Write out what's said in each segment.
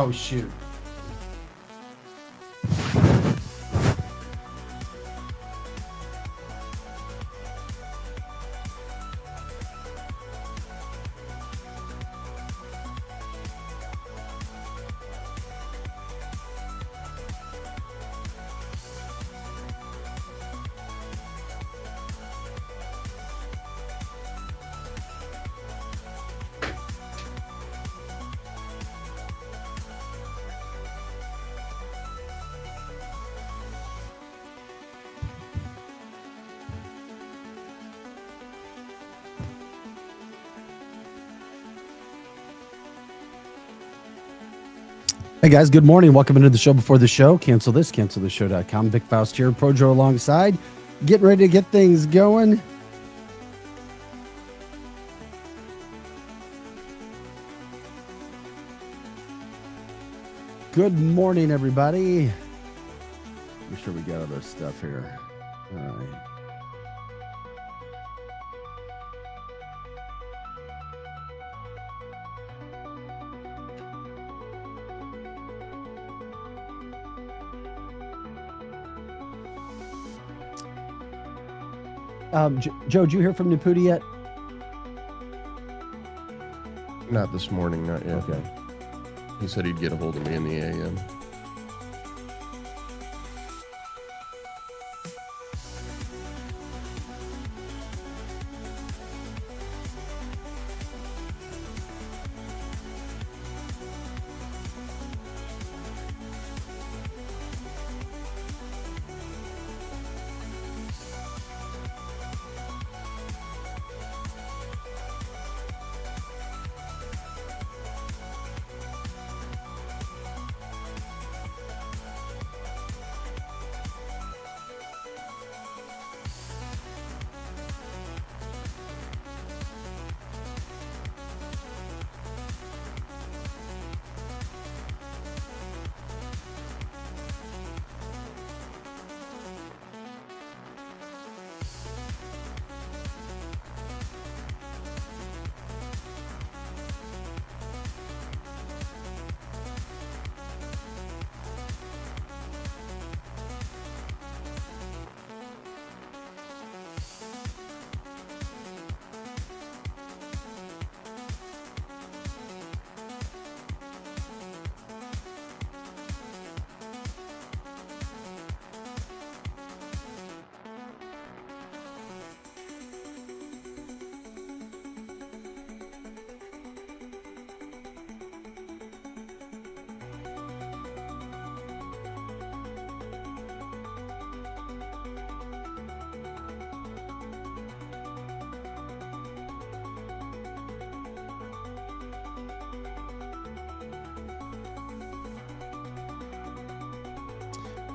Oh, shoot. Hey guys, good morning. Welcome into the show before the show. Cancel this, canceltheshow.com. Vic Faust here, Projo alongside. Getting ready to get things going. Good morning, everybody. Make sure we got all this stuff here. All right. Joe, did you hear from Naputi yet? Not this morning, not yet. Okay. He said he'd get a hold of me in the AM.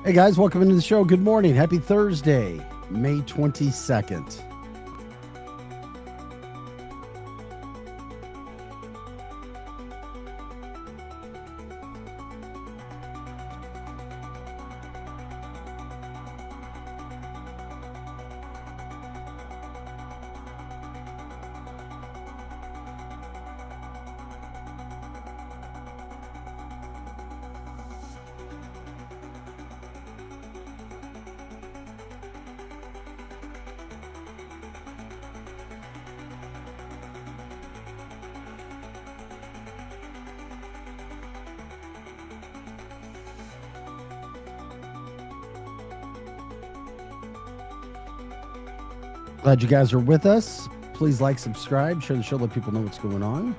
Hey guys, welcome into the show. Good morning. Happy Thursday, May 22nd. Glad you guys are with us. Please like, subscribe, share the show, let people know what's going on.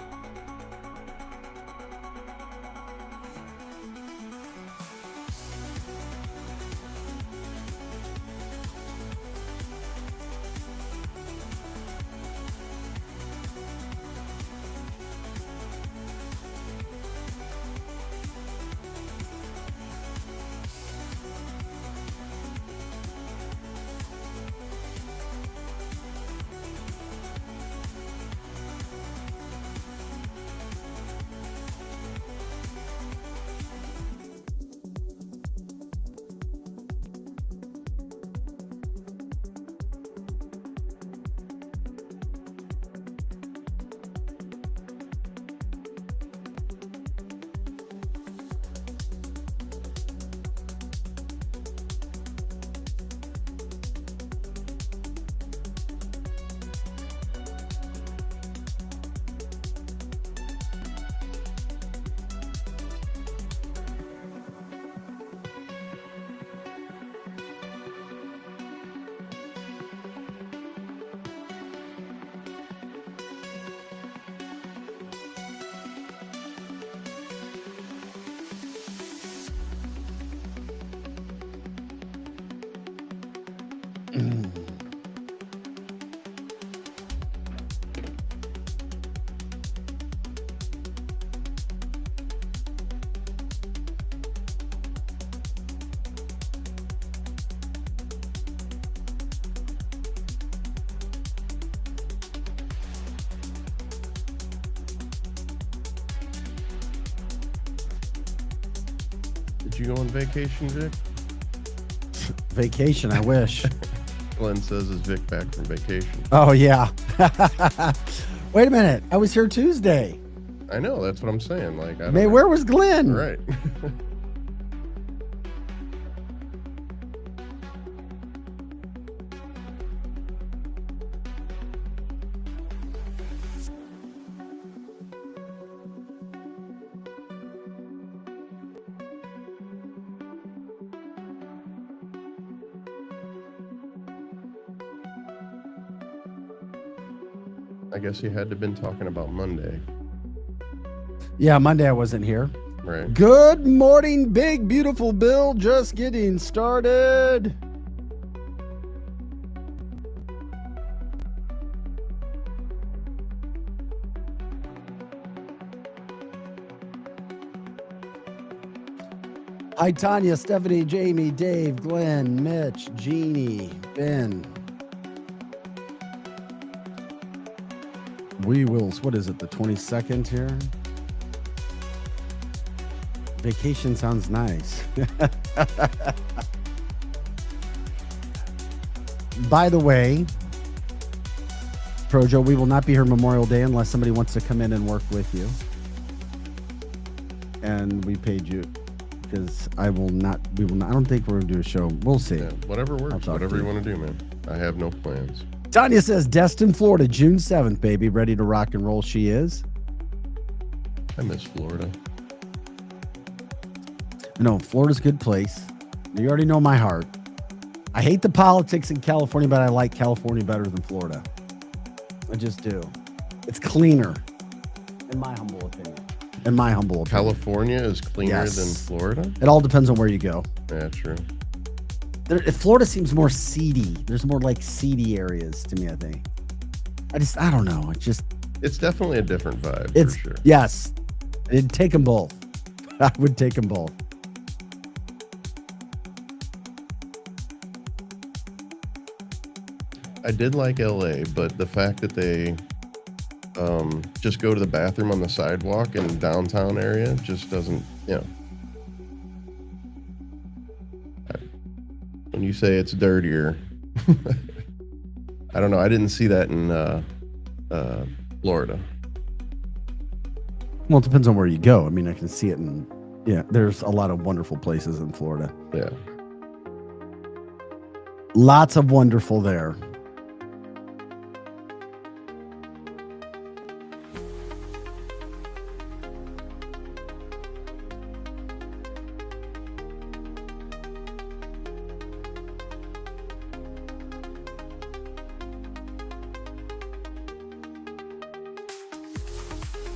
Did you go on vacation, Vic? Vacation, I wish. Glenn says, is Vic back from vacation? Oh, yeah. Wait a minute. I was here Tuesday. I know, that's what I'm saying. Like, I don't Man, know. where was Glenn? Right. I guess he had to have been talking about Monday. Yeah, Monday I wasn't here. Right. Good morning, big, beautiful Bill. Just getting started. Hi, Tanya, Stephanie, Jamie, Dave, Glenn, Mitch, Jeannie, Ben. We will, what is it, the 22nd here? Vacation sounds nice. By the way, Projo, we will not be here Memorial Day unless somebody wants to come in and work with you. And we paid you because I don't think we're going to do a show. We'll see. Yeah, whatever works. Whatever you want to do, man. I have no plans. Tanya says, Destin, Florida, June 7th, baby. Ready to rock and roll. She is. I miss Florida. No, Florida's a good place. You already know my heart. I hate the politics in California, but I like California better than Florida. I just do. It's cleaner, in my humble opinion. California is cleaner than Florida? It all depends on where you go. Yeah, true. Florida seems more seedy. There's more like seedy areas to me, I think. I don't know. It's definitely a different vibe, It's for sure. Yes. I'd take them both. I would take them both. I did like LA, but the fact that they just go to the bathroom on the sidewalk in downtown area just doesn't, when you say it's dirtier, I don't know. I didn't see that in Florida. Well, it depends on where you go. I mean, I can see it there's a lot of wonderful places in Florida. Yeah. Lots of wonderful there.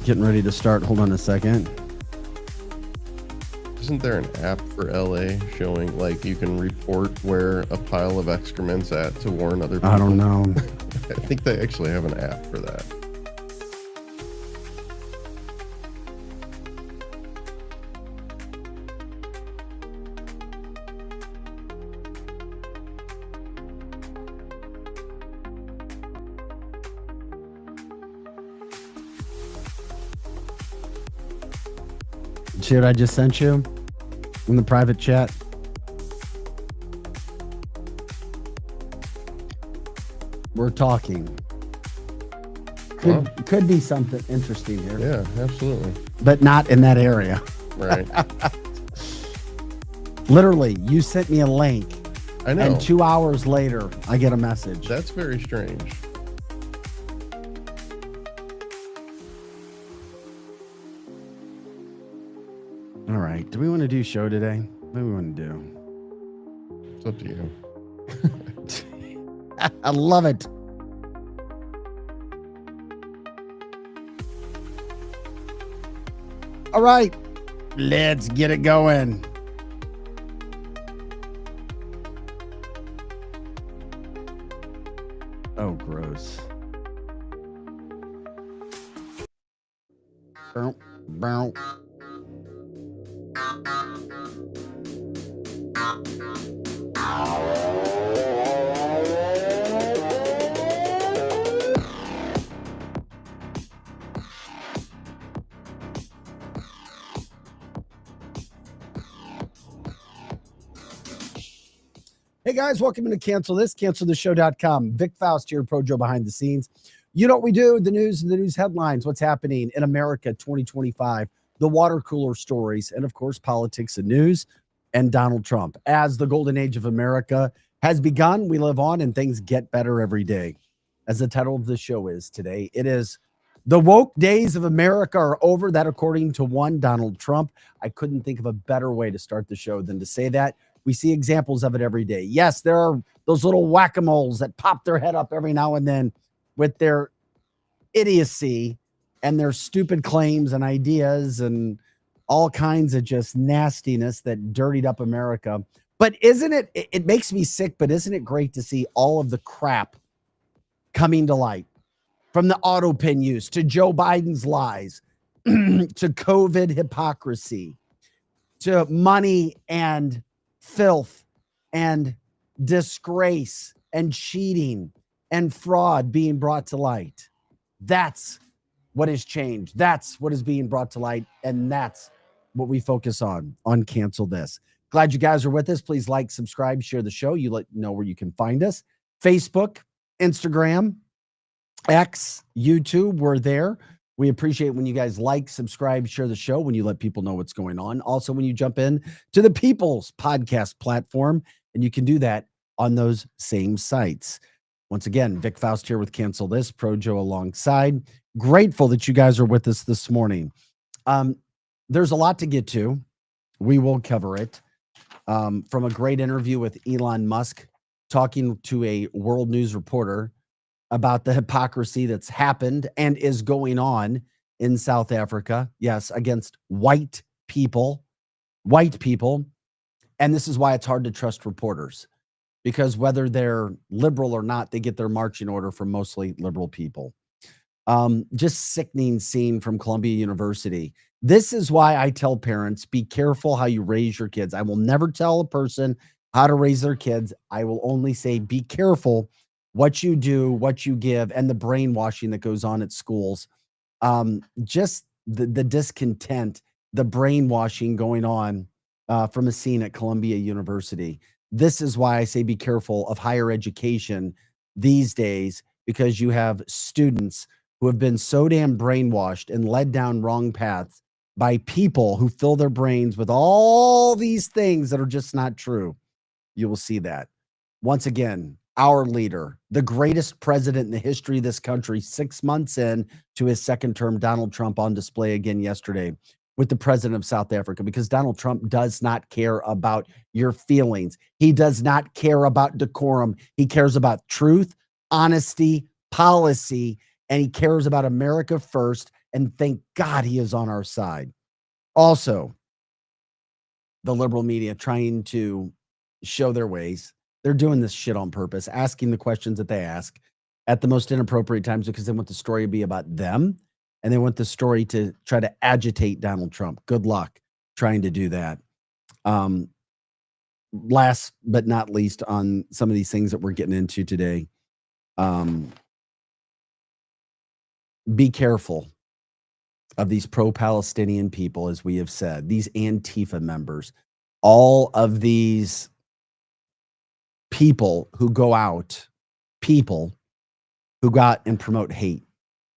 Getting ready to start. Hold on a second. Isn't there an app for LA showing like you can report where a pile of excrement's at to warn other people? I don't know. I think they actually have an app for that. See what I just sent you in the private chat? We're talking. Could be something interesting here. Yeah, absolutely. But not in that area. Right. Literally, you sent me a link. I know. And 2 hours later, I get a message. That's very strange. All right. Do we want to do show today? What do we want to do? It's up to you. I love it. All right. Let's get it going. gross. Bow, bow. Hey guys, welcome to Cancel This, canceltheshow.com. Vic Faust here, Pro Joe behind the scenes. You know what we do, the news and the news headlines, what's happening in America 2025, the water cooler stories, and of course, politics and news, and Donald Trump. As the golden age of America has begun, we live on and things get better every day. As the title of the show is today, it is The Woke Days of America Are Over. That according to one Donald Trump. I couldn't think of a better way to start the show than to say that. We see examples of it every day. Yes, there are those little whack-a-moles that pop their head up every now and then with their idiocy and their stupid claims and ideas and all kinds of just nastiness that dirtied up America. But isn't it, it makes me sick, but isn't it great to see all of the crap coming to light? From the auto pen use to Joe Biden's lies to COVID hypocrisy to money and filth and disgrace and cheating and fraud being brought to light. That's what has changed. That's what is being brought to light. And that's what we focus on Cancel This. Glad you guys are with us. Please like, subscribe, share the show. You let know where you can find us. Facebook, Instagram, X, YouTube, we're there. We appreciate when you guys like, subscribe, share the show, when you let people know what's going on. Also, when you jump in to the People's Podcast platform, and you can do that on those same sites. Once again, Vic Faust here with Cancel This, Pro Joe alongside. Grateful that you guys are with us this morning. There's a lot to get to. We will cover it. From a great interview with Elon Musk, talking to a world news reporter about the hypocrisy that's happened and is going on in South Africa. Yes, against white people. And this is why it's hard to trust reporters, because whether they're liberal or not, they get their marching order from mostly liberal people. Just sickening scene from Columbia University. This is why I tell parents, be careful how you raise your kids. I will never tell a person how to raise their kids. I will only say, be careful what you do, what you give, and the brainwashing that goes on at schools. Just the discontent, the brainwashing going on from a scene at Columbia University. This is why I say be careful of higher education these days, because you have students who have been so damn brainwashed and led down wrong paths by people who fill their brains with all these things that are just not true. You will see that. Once again, our leader, the greatest president in the history of this country, 6 months in to his second term, Donald Trump, on display again yesterday with the president of South Africa, because Donald Trump does not care about your feelings. He does not care about decorum. He cares about truth, honesty, policy, and he cares about America first. And thank God he is on our side. Also, the liberal media trying to show their ways. They're doing this shit on purpose, asking the questions that they ask at the most inappropriate times because they want the story to be about them, and they want the story to try to agitate Donald Trump. Good luck trying to do that. Last but not least, on some of these things that we're getting into today, be careful of these pro-Palestinian people, as we have said, these Antifa members, all of these people who go out and promote hate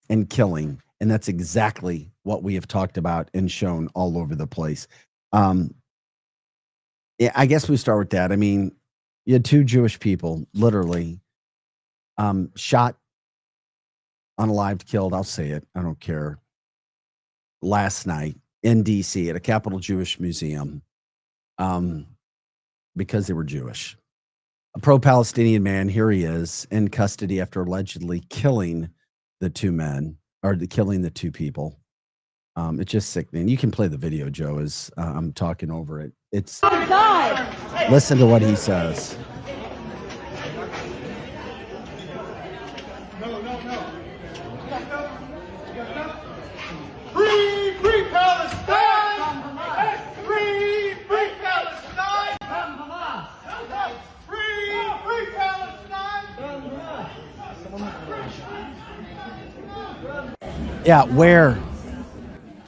and killing. And that's exactly what we have talked about and shown all over the place. Yeah, I guess we start with that. I mean, you had 2 Jewish people literally shot, unalived, killed. I'll say it. I don't care. Last night in DC at a Capitol Jewish Museum because they were Jewish. A pro-Palestinian man, here he is in custody after allegedly killing the 2 men, or killing the 2 people. It's just sickening. You can play the video, Joe, as I'm talking over it. It's listen to what he says. Free, free Palestine! Free, free Palestine! Free, free Palestine! Yeah, where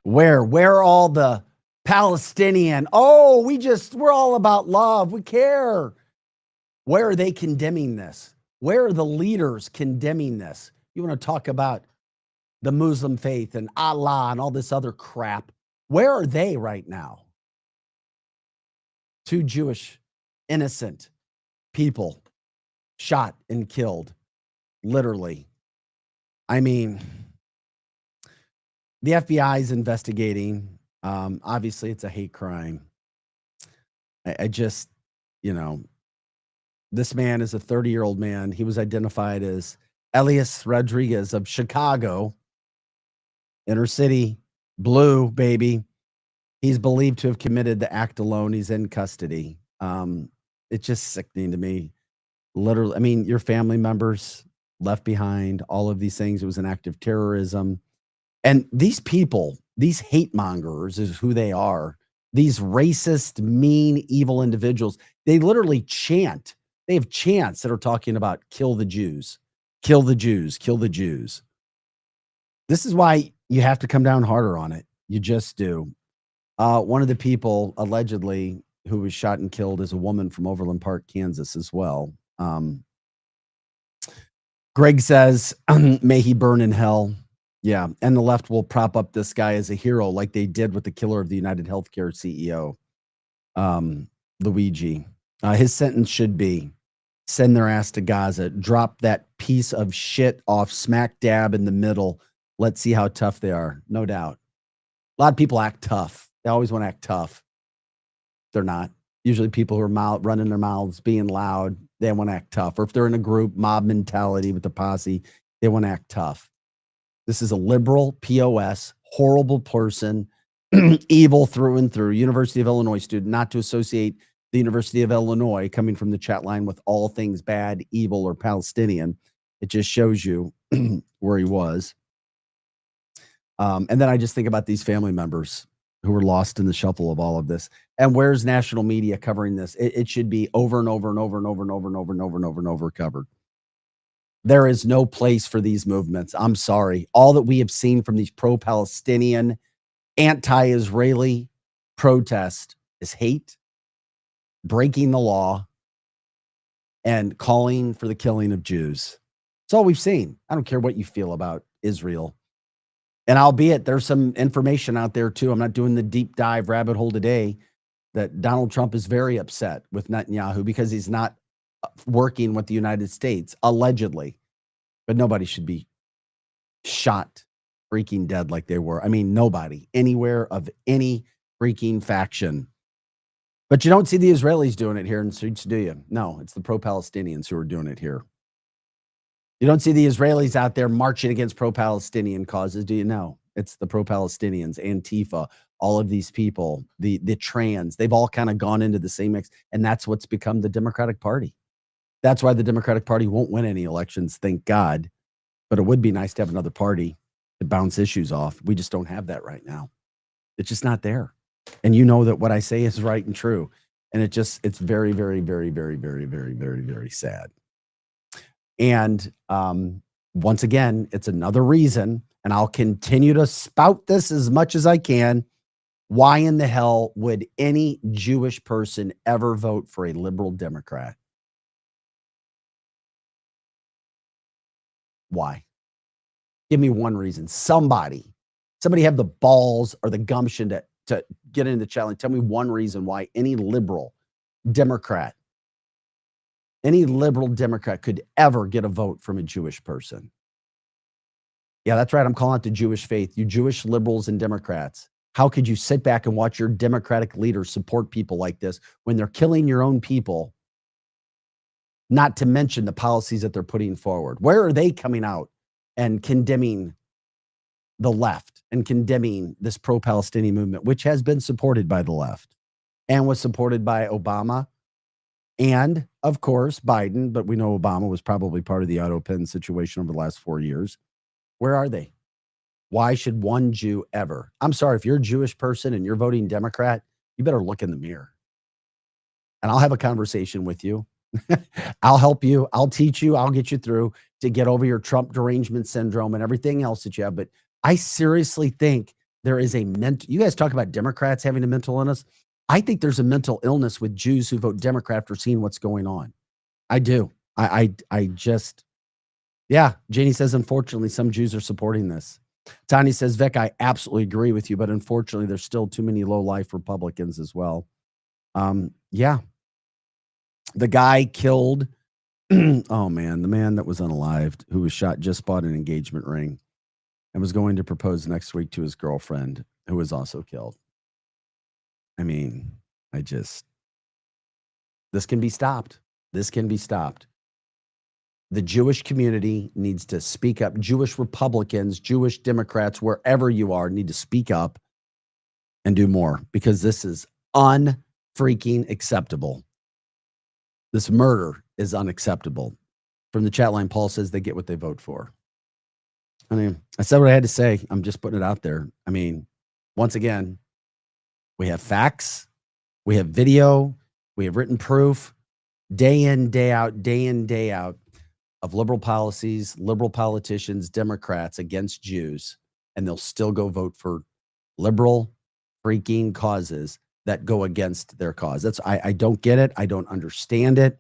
are all the Palestinian? Oh, we're all about love. We care. Where are they condemning this? Where are the leaders condemning this? You want to talk about the Muslim faith and Allah and all this other crap. Where are they right now? 2 Jewish innocent people shot and killed, literally. I mean, the FBI is investigating. Obviously, it's a hate crime. I just, this man is a 30-year-old man. He was identified as Elias Rodriguez of Chicago, inner city, blue, baby. He's believed to have committed the act alone. He's in custody. It's just sickening to me. Literally, I mean, your family members left behind, all of these things. It was an act of terrorism. And these people, these hate mongers is who they are. These racist, mean, evil individuals, they literally chant. They have chants that are talking about kill the Jews, kill the Jews, kill the Jews. This is why you have to come down harder on it. You just do. One of the people allegedly who was shot and killed is a woman from Overland Park, Kansas as well. Greg says, may he burn in hell. Yeah. And the left will prop up this guy as a hero like they did with the killer of the United Healthcare CEO, Luigi. His sentence should be send their ass to Gaza, drop that piece of shit off smack dab in the middle. Let's see how tough they are. No doubt. A lot of people act tough. They always want to act tough. They're not. Usually people who are running their mouths, being loud, they want to act tough. Or if they're in a group, mob mentality with the posse, they want to act tough. This is a liberal POS, horrible person, evil through and through, University of Illinois student, not to associate the University of Illinois coming from the chat line with all things bad, evil, or Palestinian. It just shows you where he was. And then I just think about these family members who were lost in the shuffle of all of this. And where's national media covering this? It should be over and over and over and over and over and over and over and over and over covered. There is no place for these movements. I'm sorry. All that we have seen from these pro-Palestinian, anti-Israeli protest is hate, breaking the law, and calling for the killing of Jews. That's all we've seen. I don't care what you feel about Israel. And albeit there's some information out there too. I'm not doing the deep dive rabbit hole today that Donald Trump is very upset with Netanyahu because he's not working with the United States, allegedly. But nobody should be shot freaking dead like they were. I mean, nobody anywhere of any freaking faction. But you don't see the Israelis doing it here in the streets, do you? No, it's the pro-Palestinians who are doing it here. You don't see the Israelis out there marching against pro-Palestinian causes, do you? No, it's the pro-Palestinians, Antifa, all of these people, the trans, they've all kind of gone into the same mix. And that's what's become the Democratic Party. That's why the Democratic Party won't win any elections, thank God. But it would be nice to have another party to bounce issues off. We just don't have that right now. It's just not there. And you know that what I say is right and true. And it's very, very, very, very, very, very, very, very sad. And once again, it's another reason, and I'll continue to spout this as much as I can. Why in the hell would any Jewish person ever vote for a liberal Democrat? Why? Give me one reason. Somebody have the balls or the gumption to get into the challenge. Tell me one reason why any liberal Democrat could ever get a vote from a Jewish person. Yeah, that's right. I'm calling out the Jewish faith. You Jewish liberals and Democrats. How could you sit back and watch your Democratic leaders support people like this when they're killing your own people? Not to mention the policies that they're putting forward. Where are they coming out and condemning the left and condemning this pro-Palestinian movement, which has been supported by the left and was supported by Obama And of course, Biden, but we know Obama was probably part of the auto pen situation over the last 4 years. Where are they? Why should one Jew ever? I'm sorry, if you're a Jewish person and you're voting Democrat, you better look in the mirror. And I'll have a conversation with you. I'll help you. I'll teach you. I'll get you through to get over your Trump derangement syndrome and everything else that you have. But I seriously think there is a mental, you guys talk about Democrats having a mental illness. I think there's a mental illness with Jews who vote Democrat after seeing what's going on. I do. I just, yeah. Janie says, unfortunately, some Jews are supporting this. Tanya says, Vic, I absolutely agree with you, but unfortunately, there's still too many low-life Republicans as well. Yeah. The guy killed, oh man, the man that was unalived, who was shot, just bought an engagement ring and was going to propose next week to his girlfriend, who was also killed. I mean, this can be stopped. This can be stopped. The Jewish community needs to speak up. Jewish Republicans, Jewish Democrats, wherever you are, need to speak up and do more, because this is unfreaking acceptable. This murder is unacceptable. From the chat line, Paul says they get what they vote for. I mean, I said what I had to say. I'm just putting it out there. I mean, once again, we have facts, we have video, we have written proof, day in, day out of liberal policies, liberal politicians, Democrats against Jews, and they'll still go vote for liberal freaking causes that go against their cause. I don't get it. I don't understand it.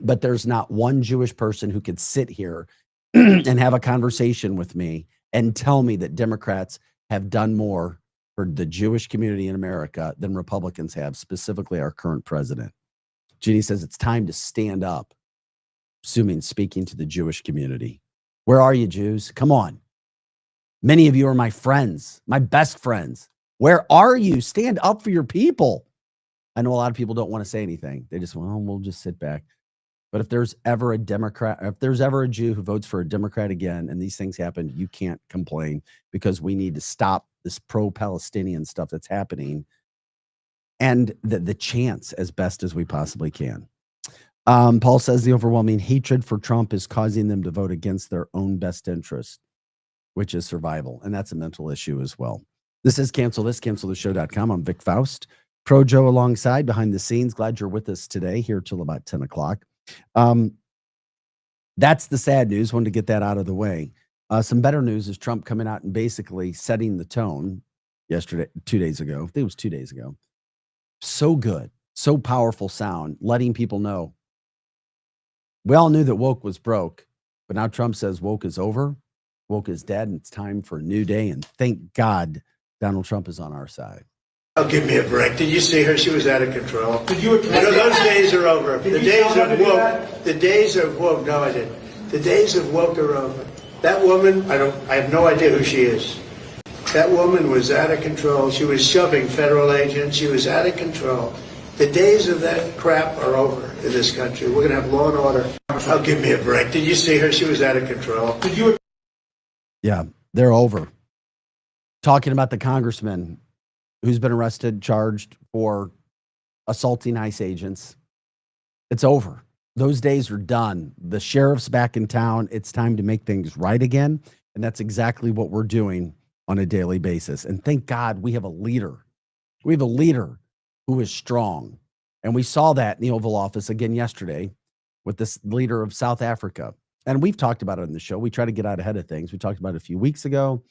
But there's not one Jewish person who could sit here and have a conversation with me and tell me that Democrats have done more for the Jewish community in America than Republicans have, specifically our current president. Jeannie says it's time to stand up, assuming speaking to the Jewish community. Where are you, Jews? Come on. Many of you are my friends, my best friends. Where are you? Stand up for your people. I know a lot of people don't want to say anything. They just, well, we'll just sit back. But if there's ever a Democrat, if there's ever a Jew who votes for a Democrat again, and these things happen, you can't complain, because we need to stop this pro-Palestinian stuff that's happening and the chance as best as we possibly can. Paul says the overwhelming hatred for Trump is causing them to vote against their own best interest, which is survival. And that's a mental issue as well. This is cancelthisshow.com. I'm Vic Faust, Pro Joe alongside, behind the scenes. Glad you're with us today, here till about 10 o'clock. That's the sad news. Wanted to get that out of the way. Some better news is Trump coming out and basically setting the tone yesterday, 2 days ago. I think it was 2 days ago. So good, so powerful sound, letting people know. We all knew that woke was broke, but now Trump says woke is over, woke is dead, and it's time for a new day. And thank God Donald Trump is on our side. Oh, give me a break. Did you see her? She was out of control. Did you address those days are over. The days of woke. No, I didn't. The days of woke are over. That woman, I have no idea who she is. That woman was out of control. She was shoving federal agents. She was out of control. The days of that crap are over in this country. We're going to have law and order. Oh, give me a break. Did you see her? She was out of control. Did you? Yeah, they're over. Talking about the congressman who's been arrested, charged for assaulting ICE agents. It's over. Those days are done. The sheriff's back in town. It's time to make things right again. And that's exactly what we're doing on a daily basis. And thank God we have a leader. We have a leader who is strong. And we saw that in the Oval Office again yesterday with this leader of South Africa. And we've talked about it on the show. We try to get out ahead of things. We talked about it a few weeks ago,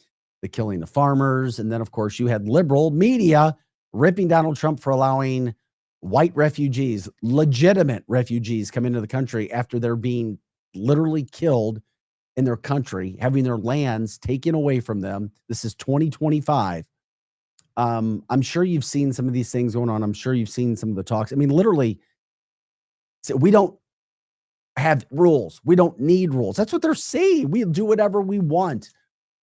the killing of farmers. And then, of course, you had liberal media ripping Donald Trump for allowing white refugees, legitimate refugees, come into the country after they're being literally killed in their country, having their lands taken away from them. This is 2025. I'm sure you've seen some of these things going on. I'm sure you've seen some of the talks. I mean, literally, we don't have rules. We don't need rules. That's what they're saying. We'll do whatever we want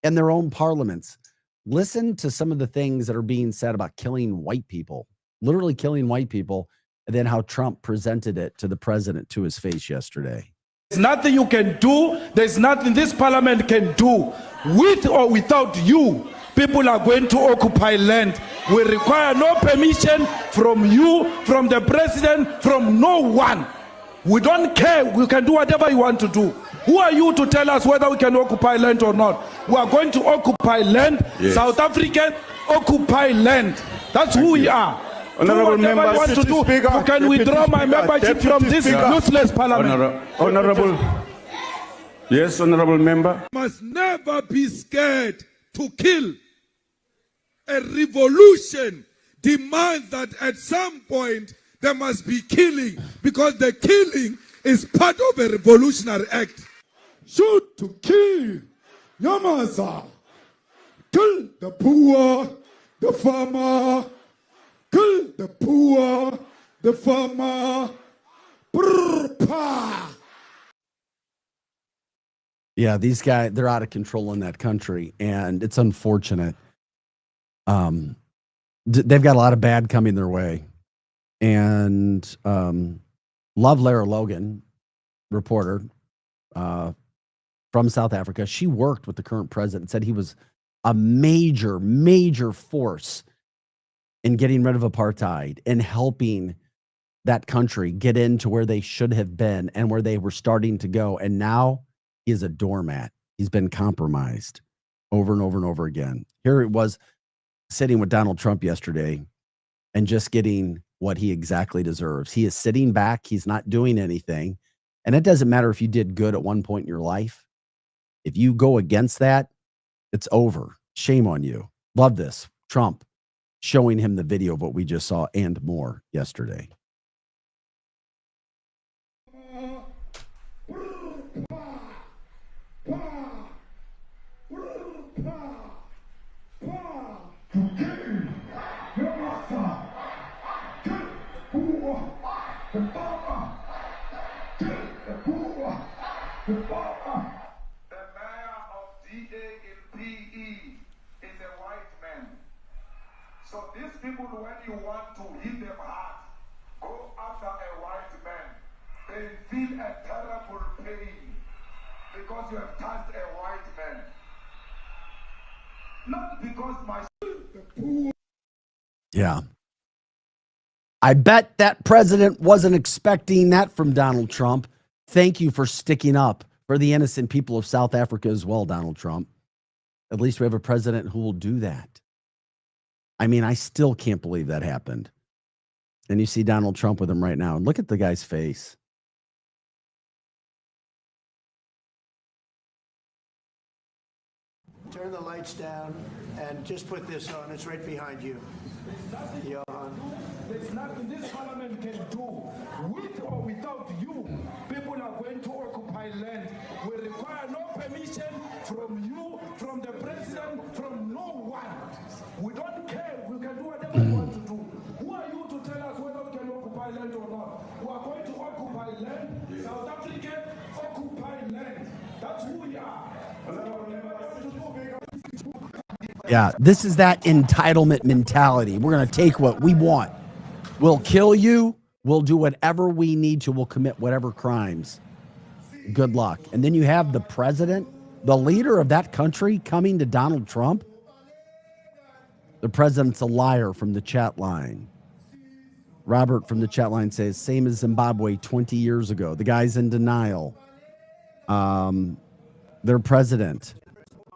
in their own parliaments. Listen to some of the things that are being said about killing white people, literally killing white people, and then how Trump presented it to the president to his face yesterday. There's nothing you can do. There's nothing this parliament can do with or without you. people are going to occupy land. We require no permission from you, from the president, from no one. We don't care. We can do whatever you want to do. Who are you to tell us whether we can occupy land or not? We are going to occupy land. Yes. South African occupy land. That's who we are. Honorable Do whatever member, you want to Deputy do. Speaker, You can Deputy withdraw my Speaker, membership Deputy from this Speaker. useless parliament. Honorable. Yes, honorable member. Must never be scared to kill. A revolution demands that at some point there must be killing, because the killing is part of a revolutionary act. Shoot to kill. Yamasa. Kill the poor, the farmer. Kill the poor, the farmer. Brrr, Yeah, these guys, they're out of control in that country, and it's unfortunate. They've got a lot of bad coming their way. And love Lara Logan, reporter from South Africa. She worked with the current president, said he was a major, major force in getting rid of apartheid and helping that country get into where they should have been and where they were starting to go. And now he is a doormat. He's been compromised over and over and over again. Here it was sitting with Donald Trump yesterday and just getting what he exactly deserves. He is sitting back. He's not doing anything. And it doesn't matter if you did good at one point in your life. If you go against that, it's over. Shame on you. Love this. Trump showing him the video of what we just saw and more yesterday. The mayor of DAMPE is a white man. So these people, when you want to hit them hard, go after a white man. They feel a terrible pain because you have touched a white man. Not because my... Yeah. I bet that president wasn't expecting that from Donald Trump. Thank you for sticking up for the innocent people of South Africa as well, Donald Trump. At least we have a president who will do that. I mean, I still can't believe that happened. And you see Donald Trump with him right now. And look at the guy's face. Turn the lights down and just put this on. It's right behind you. Johan. There's nothing this parliament can do. With or without you, people are going to occupy land. We require no permission from you, from the president, from no one. We don't care. We can do whatever we want to do. Who are you to tell us whether we can occupy land or not? We are going to occupy land. South Africa occupy land. That's who we are. Yeah, this is that entitlement mentality. We're going to take what we want. We'll kill you. We'll do whatever we need to. We'll commit whatever crimes. Good luck. And then you have the president, the leader of that country, coming to Donald Trump. The president's a liar from the chat line. Robert from the chat line says, same as Zimbabwe 20 years ago. The guy's in denial. Their president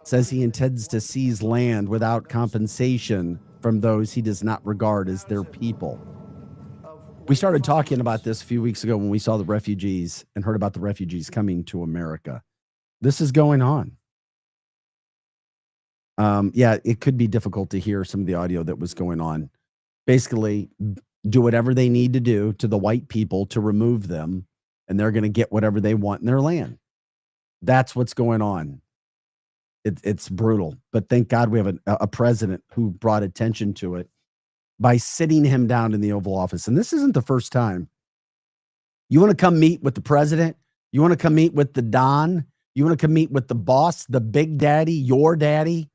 says he intends to seize land without compensation from those he does not regard as their people. We started talking about this a few weeks ago when we saw the refugees and heard about the refugees coming to America. This is going on. Yeah, it could be difficult to hear some of the audio that was going on. Basically, do whatever they need to do to the white people to remove them, and they're going to get whatever they want in their land. That's what's going on. It's brutal, but thank God we have a president who brought attention to it by sitting him down in the Oval Office. And this isn't the first time. You want to come meet with the president? You want to come meet with the Don? You want to come meet with the boss, the big daddy, your daddy?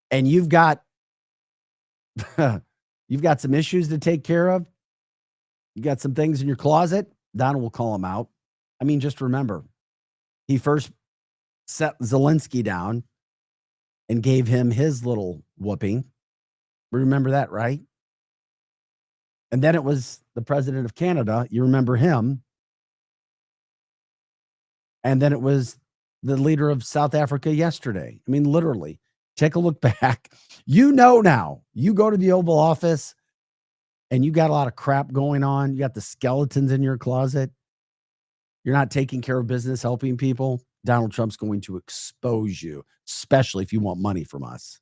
And you've got some issues to take care of. You got some things in your closet. Donald will call them out. I mean, just remember, he first set Zelensky down and gave him his little whooping. Remember that, right? And then it was the president of Canada. You remember him. And then it was the leader of South Africa yesterday. I mean, literally, take a look back. You know now. You go to the Oval Office and you got a lot of crap going on. You got the skeletons in your closet. You're not taking care of business, helping people. Donald Trump's going to expose you, especially if you want money from us.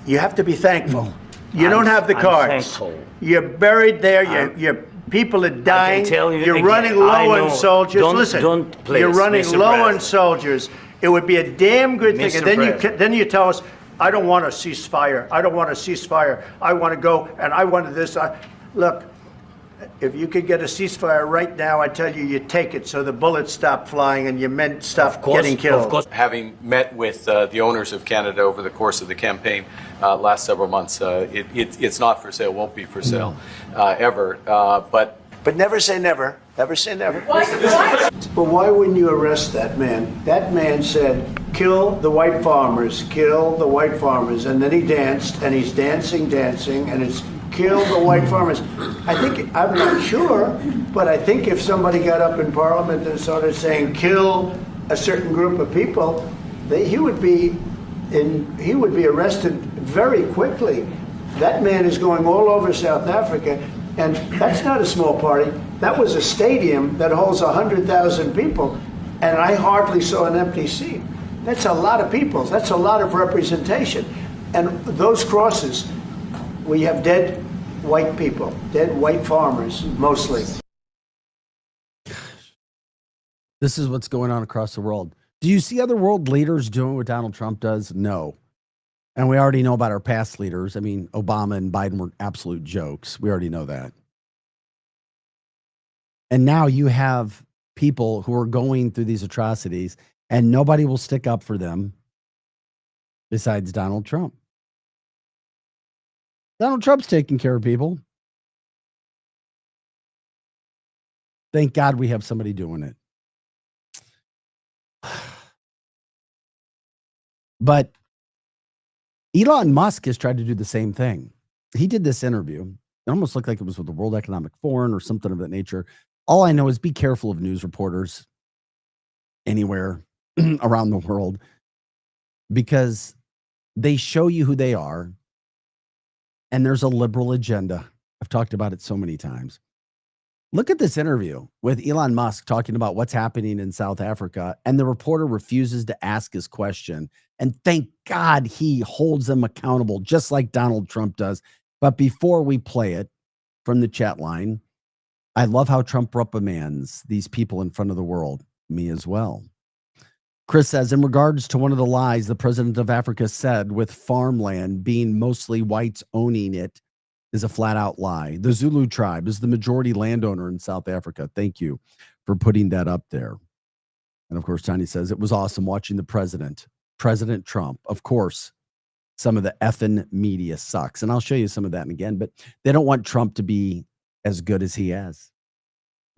You have to be thankful. You don't have the cards. You're buried there. Your people are dying. You're running low on soldiers. Listen, you're running low on soldiers. It would be a damn good thing. And then you tell us, I don't want a ceasefire. I don't want a ceasefire. I want to go and I wanted this. Look, if you could get a ceasefire right now, I tell you, you take it so the bullets stop flying and your men stop getting killed. Of course, having met with the owners of Canada over the course of the campaign last several months, it's not for sale, won't be for sale ever. But never say never. Never say never. But why wouldn't you arrest that man? That man said, kill the white farmers, kill the white farmers. And then he danced, and he's dancing, and it's kill the white farmers. I'm not sure, but I think if somebody got up in Parliament and started saying kill a certain group of people, he would be arrested very quickly. That man is going all over South Africa, and that's not a small party. That was a stadium that holds 100,000 people, and I hardly saw an empty seat. That's a lot of people. That's a lot of representation. And those crosses, we have dead white people, dead white farmers, mostly. This is what's going on across the world. Do you see other world leaders doing what Donald Trump does? No. And we already know about our past leaders. I mean, Obama and Biden were absolute jokes. We already know that. And now you have people who are going through these atrocities, and nobody will stick up for them besides Donald Trump. Donald Trump's taking care of people. Thank God we have somebody doing it. But Elon Musk has tried to do the same thing. He did this interview. It almost looked like it was with the World Economic Forum or something of that nature. All I know is be careful of news reporters anywhere around the world, because they show you who they are. And there's a liberal agenda. I've talked about it so many times. Look at this interview with Elon Musk talking about what's happening in South Africa, and the reporter refuses to ask his question. And thank God he holds them accountable, just like Donald Trump does. But before we play it from the chat line, I love how Trump reprimands these people in front of the world. Me as well. Chris says, in regards to one of the lies the president of Africa said with farmland being mostly whites owning it is a flat out lie. The Zulu tribe is the majority landowner in South Africa. Thank you for putting that up there. And of course, Tiny says, it was awesome watching the President Trump. Of course, some of the effing media sucks. And I'll show you some of that again, but they don't want Trump to be as good as he is.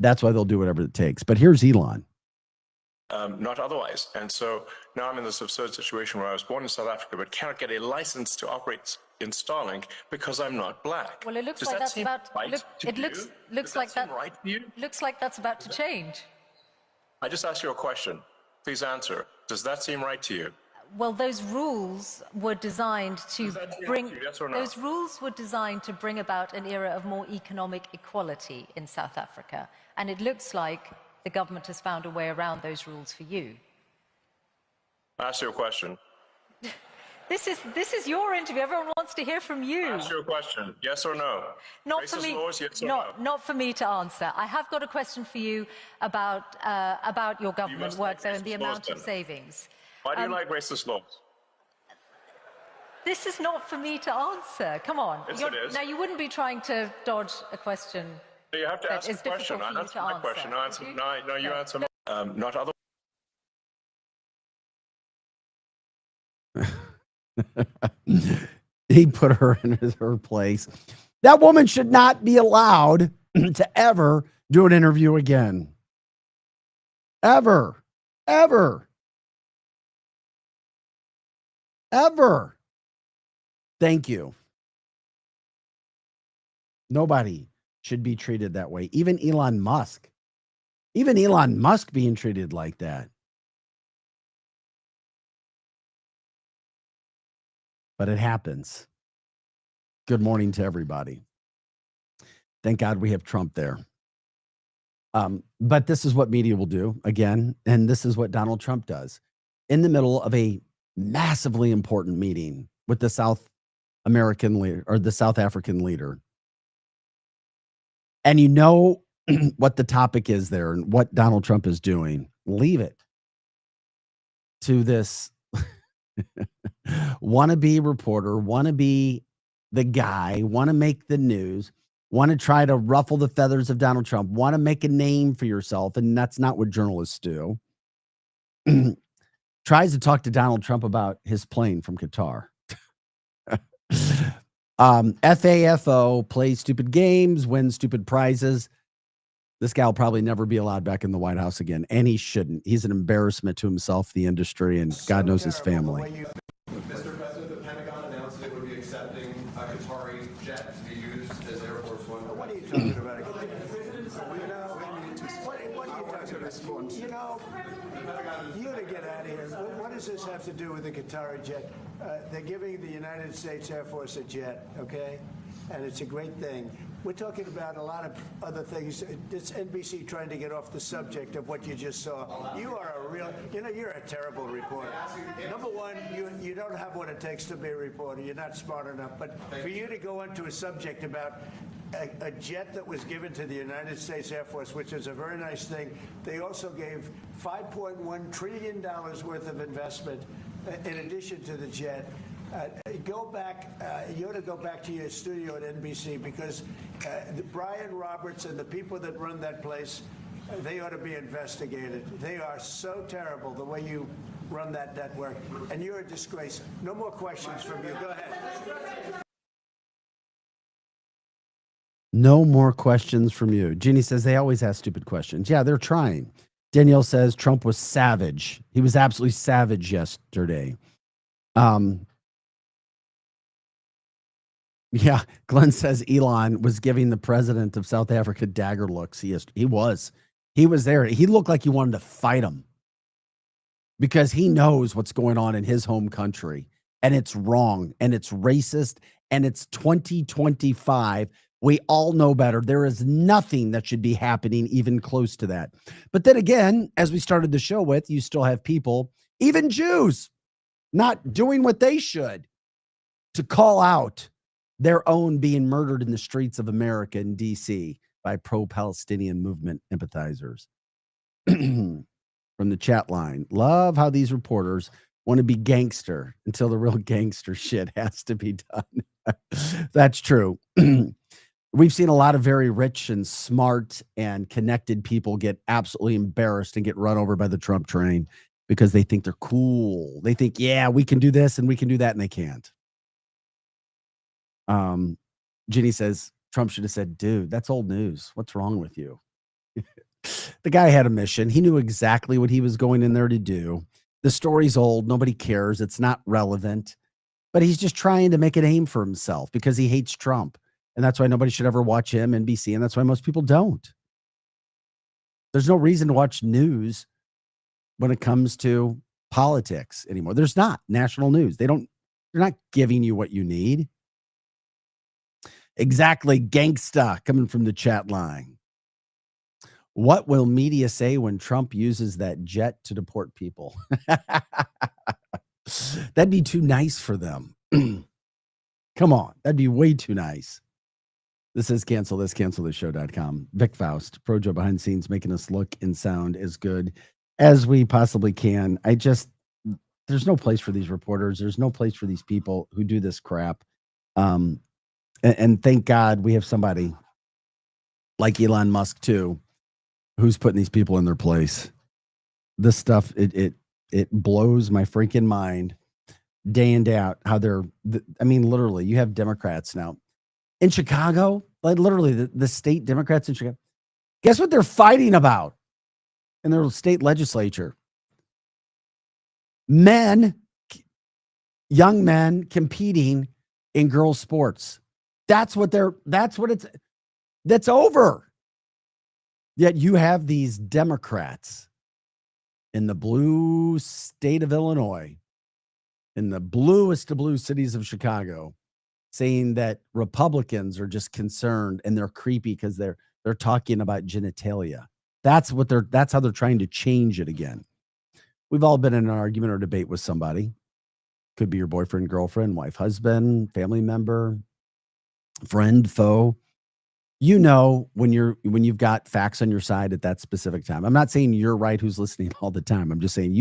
That's why they'll do whatever it takes. But here's Elon. Not otherwise. And so now I'm in this absurd situation where I was born in South Africa but cannot get a license to operate in Starlink because I'm not black. Well, it looks Does like that that's seem about right look, to it you? looks Does like seem that right to you? looks like that's about to change. I just asked you a question. Please answer. Does that seem right to you? Well, those rules were designed to Does that seem bring right to you, yes or no? those rules were designed to bring about an era of more economic equality in South Africa, and it looks like the government has found a way around those rules for you. I asked you a question. This is your interview. Everyone wants to hear from you. I asked you a question. Yes or no? Not for Racist me. laws, yes or no? Not for me to answer. I have got a question for you about your government must work, like though, and the racist laws, amount of then. savings. Why do you like racist laws? This is not for me to answer. Come on. Yes, it is. Now, you wouldn't be trying to dodge a question. So you have to that ask a is difficult question. for I you answered to my answer. question. No, you No. answer my not other. He put her in her place. That woman should not be allowed to ever do an interview again. Ever. ever. Thank you. Nobody should be treated that way. Even Elon Musk. Even Elon Musk being treated like that. But it happens. Good morning to everybody. Thank God we have Trump there. But this is what media will do again, and this is what Donald Trump does. In the middle of a massively important meeting with the South American leader or the South African leader, and you know what the topic is there and what Donald Trump is doing, leave it to this wannabe reporter, wannabe the guy, want to make the news, want to try to ruffle the feathers of Donald Trump, want to make a name for yourself, and that's not what journalists do. Tries to talk to Donald Trump about his plane from Qatar. FAFO, plays stupid games, wins stupid prizes. This guy will probably never be allowed back in the White House again, and he shouldn't. He's an embarrassment to himself, the industry, and God knows his family. Mr. President, the Pentagon announced it would be accepting a Qatari jet to be used as Air Force One. What are you talking about? You to get out of here. What does this have to do with the Qatari jet? They're giving the United States Air Force a jet, okay? And it's a great thing. We're talking about a lot of other things. It's NBC trying to get off the subject of what you just saw. You are a real, you're a terrible reporter. Number one, you don't have what it takes to be a reporter. You're not smart enough. But for you to go into a subject about a jet that was given to the United States Air Force, which is a very nice thing. They also gave $5.1 trillion worth of investment in addition to the jet. Go back, you ought to go back to your studio at NBC because Brian Roberts and the people that run that place, they ought to be investigated. They are so terrible the way you run that network, and you're a disgrace. No more questions from you. Go ahead. No more questions from you. Jeannie says they always ask stupid questions. Yeah, they're trying. Danielle says Trump was savage. He was absolutely savage yesterday. Yeah, Glenn says Elon was giving the president of South Africa dagger looks. He was there. He looked like he wanted to fight him because he knows what's going on in his home country, and it's wrong, and it's racist, and it's 2025. We all know better. There is nothing that should be happening even close to that. But then again, as we started the show with, you still have people, even Jews, not doing what they should to call out their own being murdered in the streets of America in D.C. by pro-Palestinian movement empathizers. From the chat line, love how these reporters want to be gangster until the real gangster shit has to be done. That's true. We've seen a lot of very rich and smart and connected people get absolutely embarrassed and get run over by the Trump train because they think they're cool. They think, yeah, we can do this and we can do that, and they can't. Ginny says Trump should have said, dude, that's old news. What's wrong with you? The guy had a mission. He knew exactly what he was going in there to do. The story's old. Nobody cares. It's not relevant. But he's just trying to make a name for himself because he hates Trump. And that's why nobody should ever watch him, NBC. And that's why most people don't. There's no reason to watch news when it comes to politics anymore. There's not national news. They're not giving you what you need. Exactly. Gangsta coming from the chat line. What will media say when Trump uses that jet to deport people? That'd be too nice for them. Come on. That'd be way too nice. This is cancelthisshow.com. Vic Faust, Pro Joe behind the scenes, making us look and sound as good as we possibly can. There's no place for these reporters. There's no place for these people who do this crap. And thank God we have somebody like Elon Musk too, who's putting these people in their place. This stuff, it blows my freaking mind day in, day out, how literally you have Democrats now in Chicago, like literally the state Democrats in Chicago. Guess what they're fighting about in their state legislature? Men young men competing in girls' sports. That's over. Yet you have these Democrats in the blue state of Illinois, in the bluest of blue cities of Chicago, saying that Republicans are just concerned and they're creepy because they're talking about genitalia. That's how they're trying to change it again. We've all been in an argument or debate with somebody. Could be your boyfriend, girlfriend, wife, husband, family member, friend, foe. You know when you've got facts on your side at that specific time. I'm not saying you're right who's listening all the time. I'm just saying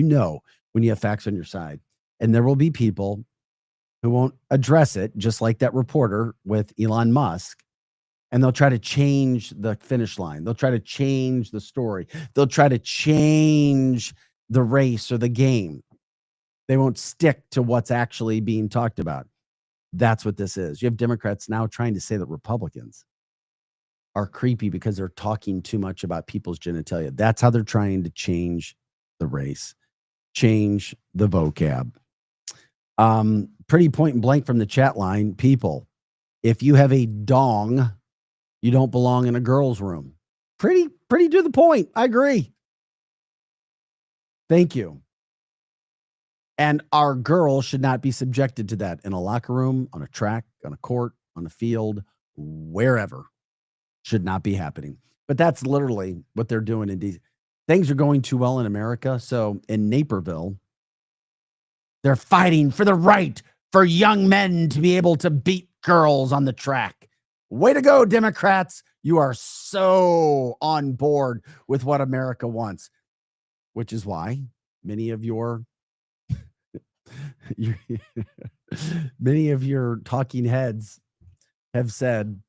when you have facts on your side. And there will be people who won't address it, just like that reporter with Elon Musk. And they'll try to change the finish line. They'll try to change the story. They'll try to change the race or the game. They won't stick to what's actually being talked about. That's what this is. You have Democrats now trying to say that Republicans are creepy because they're talking too much about people's genitalia. That's how they're trying to change the race, change the vocab. Pretty point and blank from the chat line. People, if you have a dong, you don't belong in a girl's room. Pretty to the point. I agree. Thank you. And our girls should not be subjected to that in a locker room, on a track, on a court, on a field, wherever. Should not be happening. But that's literally what they're doing in DC. Things are going too well in America. So in Naperville, they're fighting for the right for young men to be able to beat girls on the track. Way to go, Democrats. You are so on board with what America wants, which is why many of your talking heads have said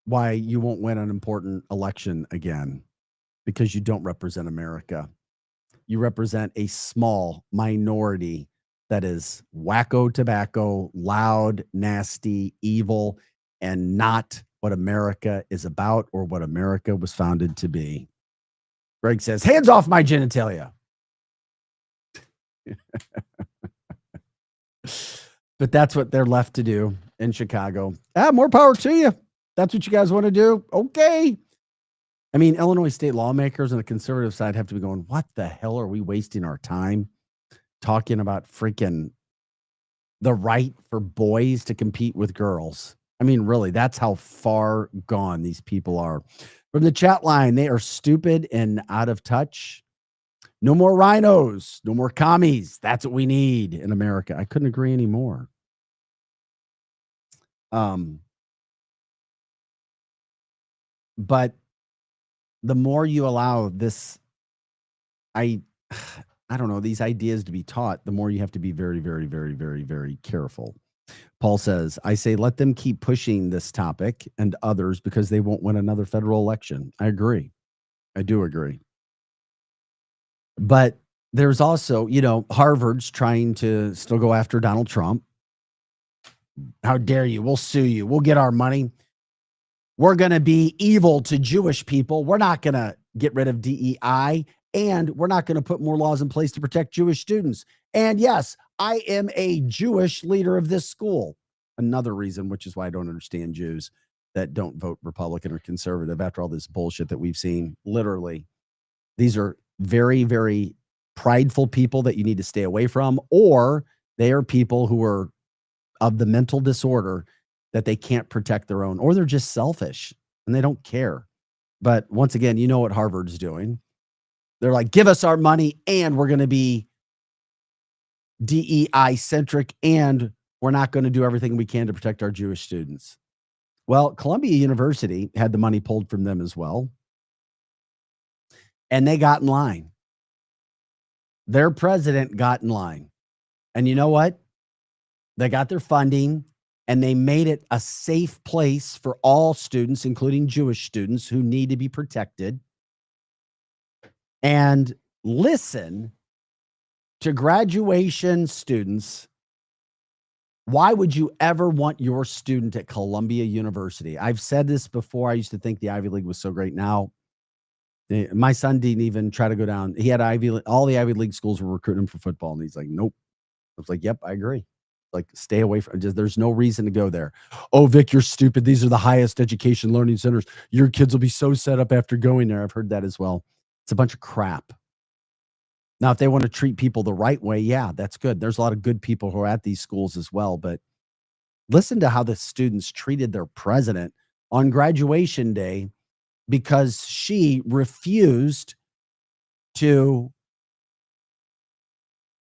why you won't win an important election again, because you don't represent America. You represent a small minority that is wacko tobacco, loud, nasty, evil, and not what America is about or what America was founded to be. Greg says, hands off my genitalia. But that's what they're left to do in Chicago. More power to you. That's what you guys want to do. Okay. I mean, Illinois state lawmakers on the conservative side have to be going, what the hell are we wasting our time talking about freaking the right for boys to compete with girls? I mean, really, that's how far gone these people are. From the chat line, they are stupid and out of touch. No more rhinos, no more commies. That's what we need in America. I couldn't agree anymore. But the more you allow this, I don't know, these ideas to be taught, the more you have to be very, very, very, very, very careful. Paul says, I say, let them keep pushing this topic and others because they won't win another federal election. I agree. I do agree. But there's also, Harvard's trying to still go after Donald Trump. How dare you? We'll sue you. We'll get our money. We're going to be evil to Jewish people. We're not going to get rid of DEI, and we're not going to put more laws in place to protect Jewish students. And yes, I am a Jewish leader of this school. Another reason, which is why I don't understand Jews that don't vote Republican or conservative after all this bullshit that we've seen. Literally, these are very, very prideful people that you need to stay away from, or they are people who are of the mental disorder that they can't protect their own, or they're just selfish and they don't care. But once again, you know what Harvard's doing. They're like, give us our money and we're going to be DEI centric and we're not going to do everything we can to protect our Jewish students. Well, Columbia University had the money pulled from them as well. And they got in line. Their president got in line. And you know what? They got their funding and they made it a safe place for all students, including Jewish students who need to be protected. And listen to graduation students. Why would you ever want your student at Columbia University? I've said this before. I used to think the Ivy League was so great. Now, my son didn't even try to go down. He had all the Ivy League schools were recruiting him for football. And he's like, nope. I was like, yep, I agree. Like, stay away from. There's no reason to go there. Oh, Vic, you're stupid. These are the highest education learning centers. Your kids will be so set up after going there. I've heard that as well. It's a bunch of crap. Now, if they want to treat people the right way, yeah, that's good. There's a lot of good people who are at these schools as well. But listen to how the students treated their president on graduation day because she refused to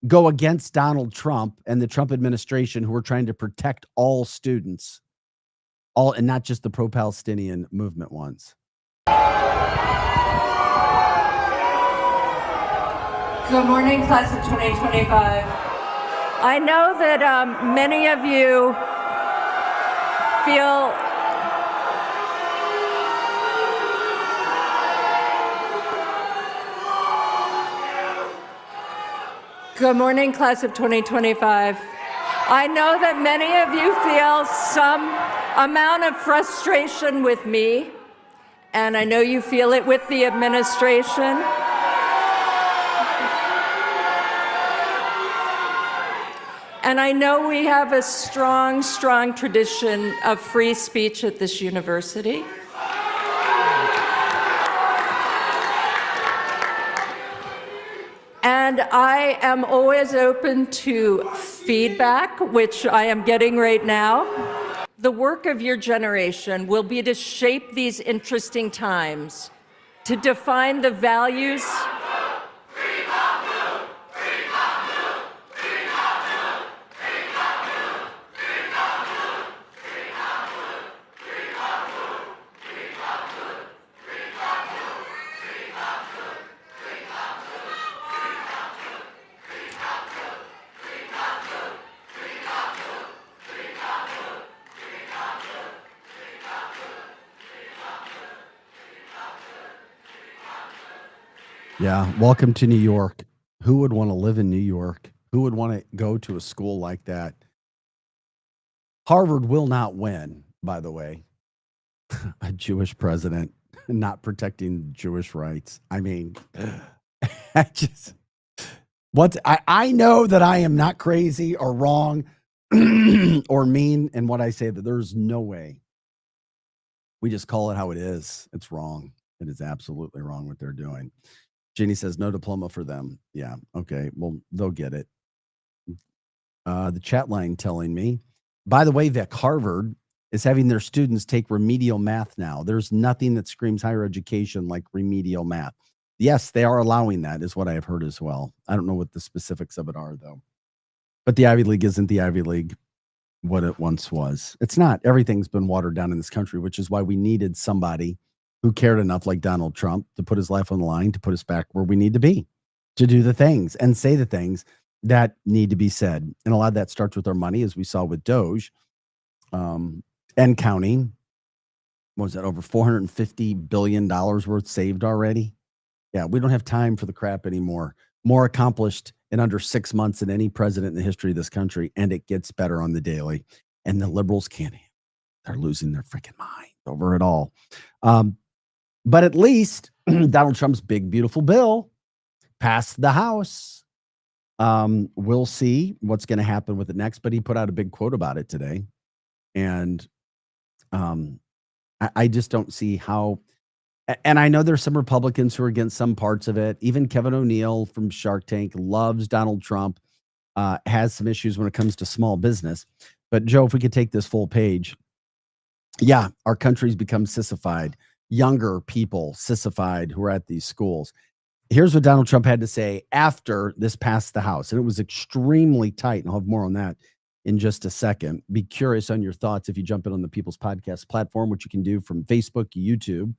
go against Donald Trump and the Trump administration, who were trying to protect all students, and not just the pro-Palestinian movement ones. Good morning, class of 2025. I know that many of you feel Good morning, class of 2025. I know that many of you feel some amount of frustration with me, and I know you feel it with the administration. And I know we have a strong, strong tradition of free speech at this university. And I am always open to feedback, which I am getting right now. The work of your generation will be to shape these interesting times, to define the values. Yeah. Welcome to New York. Who would want to live in New York? Who would want to go to a school like that? Harvard will not win, by the way. A Jewish president not protecting Jewish rights. I mean, I know that I am not crazy or wrong or mean in what I say, that there's no way. We just call it how it is. It's wrong. It is absolutely wrong what they're doing. Jenny says no diploma for them. Yeah. Okay. Well, they'll get it. The chat line telling me, by the way, Vic, Harvard is having their students take remedial math now. There's nothing that screams higher education like remedial math. Yes, they are allowing that, is what I have heard as well. I don't know what the specifics of it are, though. But the Ivy League isn't the Ivy League what it once was. It's not. Everything's been watered down in this country, which is why we needed somebody who cared enough, like Donald Trump, to put his life on the line, to put us back where we need to be, to do the things and say the things that need to be said. And a lot of that starts with our money, as we saw with Doge, and counting. What was that, over $450 billion worth saved already? Yeah, we don't have time for the crap anymore. More accomplished in under 6 months than any president in the history of this country, and it gets better on the daily. And the liberals can't. They're losing their freaking mind over it all. But at least Donald Trump's big, beautiful bill passed the House. We'll see what's going to happen with it next, but he put out a big quote about it today. And I just don't see how. And I know there's some Republicans who are against some parts of it. Even Kevin O'Neill from Shark Tank loves Donald Trump, has some issues when it comes to small business. But Joe, if we could take this full page. Yeah, our country's become sissified. Younger people sissified who are at these schools. Here's what Donald Trump had to say after this passed the House. And it was extremely tight. And I'll have more on that in just a second. Be curious on your thoughts if you jump in on the People's Podcast platform, which you can do from Facebook, YouTube,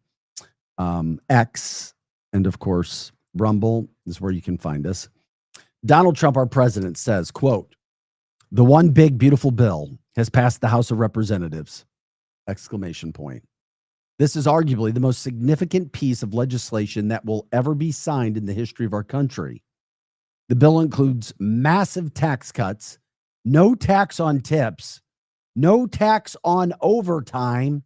X, and of course, Rumble is where you can find us. Donald Trump, our president, says, quote, "The one big, beautiful bill has passed the House of Representatives!" Exclamation point. This is arguably the most significant piece of legislation that will ever be signed in the history of our country. The bill includes massive tax cuts, no tax on tips, no tax on overtime,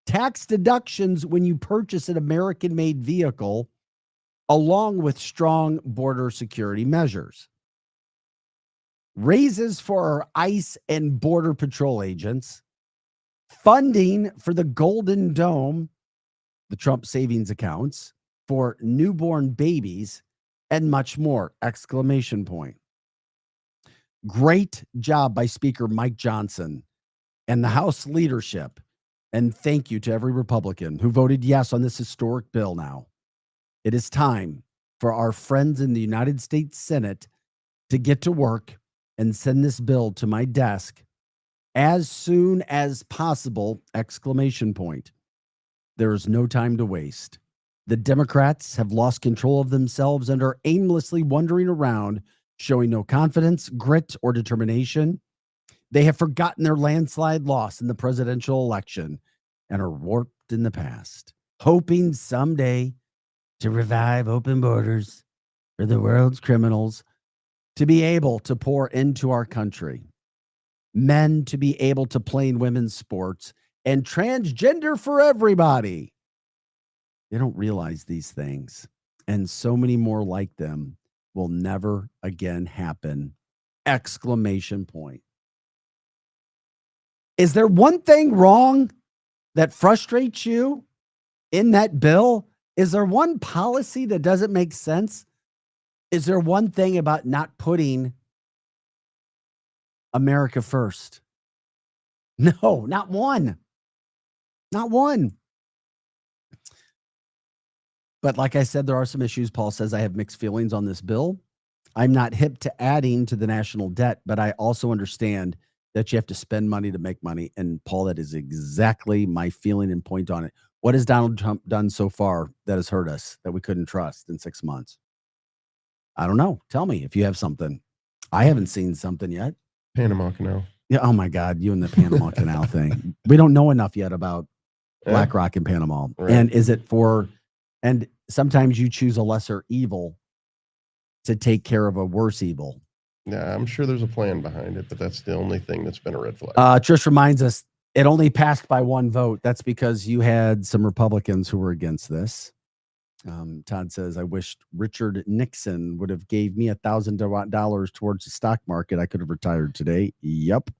tax deductions when you purchase an American-made vehicle, along with strong border security measures. raises for our ICE and Border Patrol agents, funding for the Golden Dome, the Trump savings accounts for newborn babies, and much more! Exclamation point. Great job by Speaker Mike Johnson and the House leadership. And thank you to every Republican who voted yes on this historic bill now. It is time for our friends in the United States Senate to get to work and send this bill to my desk as soon as possible! Exclamation point. There is no time to waste. The Democrats have lost control of themselves and are aimlessly wandering around, showing no confidence, grit, or determination. They have forgotten their landslide loss in the presidential election and are warped in the past, hoping someday to revive open borders for the world's criminals to be able to pour into our country, men to be able to play in women's sports, and transgender for everybody. They don't realize these things, and so many more like them will never again happen! Exclamation point. Is there one thing wrong that frustrates you in that bill? Is there one policy that doesn't make sense? Is there one thing about not putting America first? No, not one. Not one. But like I said, there are some issues. Paul says I have mixed feelings on this bill. I'm not hip to adding to the national debt, but I also understand that you have to spend money to make money. And Paul, that is exactly my feeling and point on it. What has Donald Trump done so far that has hurt us, that we couldn't trust in 6 months? I don't know. Tell me if you have something. I haven't seen something yet. Panama Canal. Yeah. Oh my God. You and the Panama Canal thing. We don't know enough yet about BlackRock and Panama. Right. And is it for, and sometimes you choose a lesser evil to take care of a worse evil. Yeah, I'm sure there's a plan behind it, but that's the only thing that's been a red flag. Trish reminds us it only passed by 1 vote. That's because you had some Republicans who were against this. Todd says, I wished Richard Nixon would have gave me $1,000 towards the stock market. I could have retired today. Yep.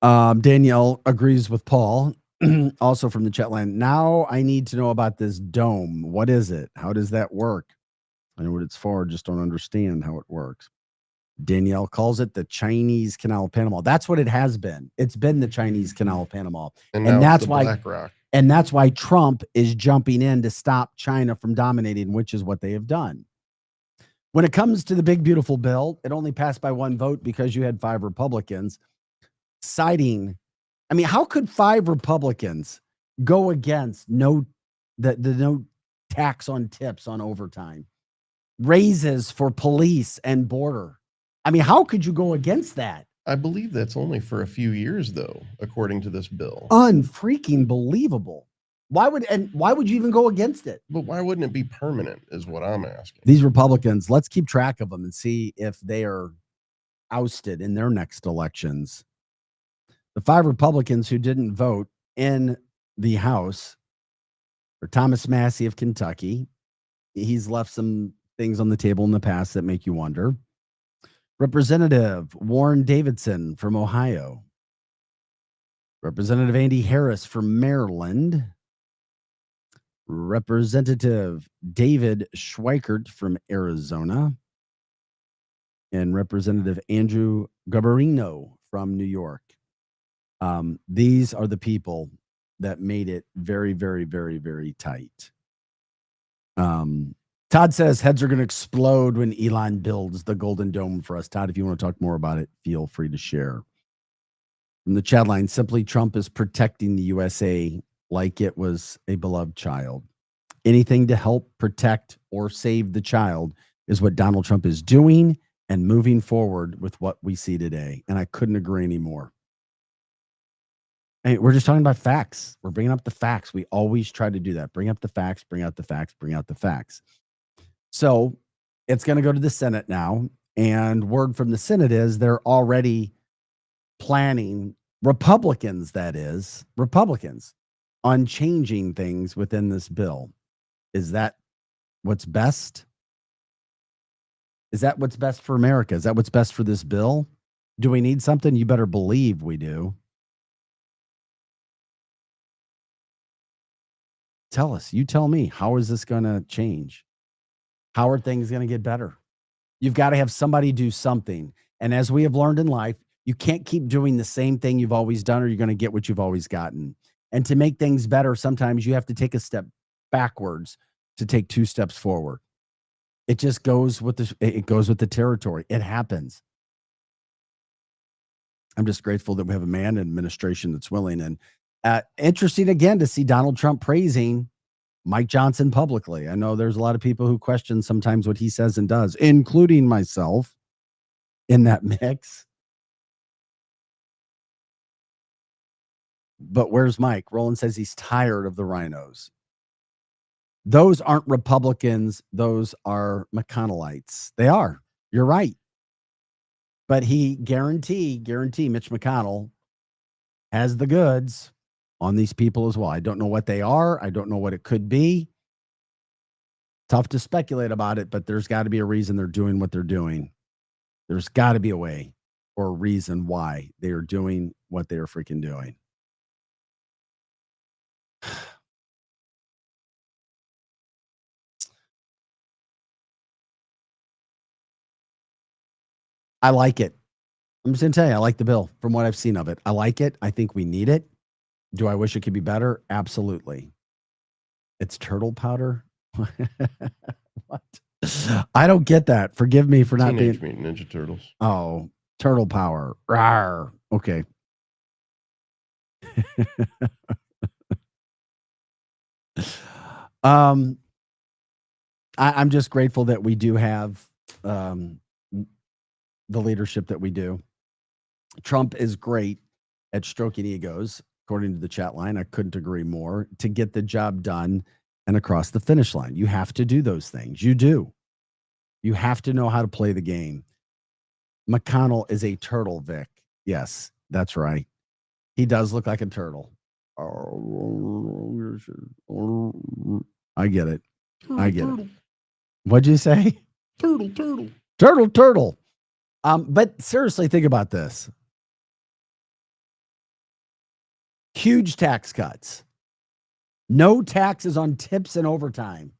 Danielle agrees with Paul. Also from the chat line. Now I need to know about this dome. What is it? How does that work? I know what it's for, just don't understand how it works. Danielle calls it the Chinese Canal of Panama. That's what it has been. It's been the Chinese Canal of Panama. And that's why BlackRock. And that's why Trump is jumping in to stop China from dominating, which is what they have done. When it comes to the big, beautiful bill, it only passed by 1 vote because you had 5 Republicans citing. I mean, how could 5 Republicans go against no tax on tips on overtime, raises for police and border? I mean, how could you go against that? I believe that's only for a few years, though, according to this bill. Unfreaking believable. Why would you even go against it? But why wouldn't it be permanent is what I'm asking. These Republicans, let's keep track of them and see if they are ousted in their next elections. The 5 Republicans who didn't vote in the House are Thomas Massie of Kentucky. He's left some things on the table in the past that make you wonder. Representative Warren Davidson from Ohio. Representative Andy Harris from Maryland. Representative David Schweikert from Arizona. And Representative Andrew Garbarino from New York. These are the people that made it very, very, very, very tight. Todd says heads are going to explode when Elon builds the Golden Dome for us. Todd, if you want to talk more about it, feel free to share. From the chat line, simply Trump is protecting the USA like it was a beloved child. Anything to help protect or save the child is what Donald Trump is doing and moving forward with what we see today. And I couldn't agree anymore. Hey, we're just talking about facts. We're bringing up the facts. We always try to do that. Bring up the facts, bring out the facts, bring out the facts. So it's going to go to the Senate now. And word from the Senate is they're already planning, Republicans, that is, Republicans, on changing things within this bill. Is that what's best? Is that what's best for America? Is that what's best for this bill? Do we need something? You better believe we do. Tell us. You tell me. How is this going to change? How are things going to get better? You've got to have somebody do something. And as we have learned in life, you can't keep doing the same thing you've always done, or you're going to get what you've always gotten. And to make things better, sometimes you have to take a step backwards to take 2 steps forward. It just goes with the territory. It happens. I'm just grateful that we have a man in administration that's willing. And interesting again to see Donald Trump praising Mike Johnson publicly. I know there's a lot of people who question sometimes what he says and does, including myself in that mix. But where's Mike? Roland says he's tired of the rhinos. Those aren't Republicans. Those are McConnellites. They are. You're right. But he guarantee Mitch McConnell has the goods on these people as well. I don't know what they are. I don't know what it could be. Tough to speculate about it, but there's got to be a reason they're doing what they're doing. There's got to be a way or a reason why they are doing what they are freaking doing. I like it. I'm just going to tell you, I like the bill from what I've seen of it. I like it. I think we need it. Do I wish it could be better? Absolutely. It's turtle powder. What? I don't get that. Forgive me for not Teenage being. Mutant Ninja Turtles. Oh, turtle power. Rawr. Okay. I'm just grateful that we do have the leadership that we do. Trump is great at stroking egos, according to the chat line. I couldn't agree more, to get the job done and across the finish line. You have to do those things. You do. You have to know how to play the game. McConnell is a turtle, Vic. Yes, that's right. He does look like a turtle. I get it. I get it. What'd you say? Turtle. But seriously, think about this. Huge tax cuts. No taxes on tips and overtime.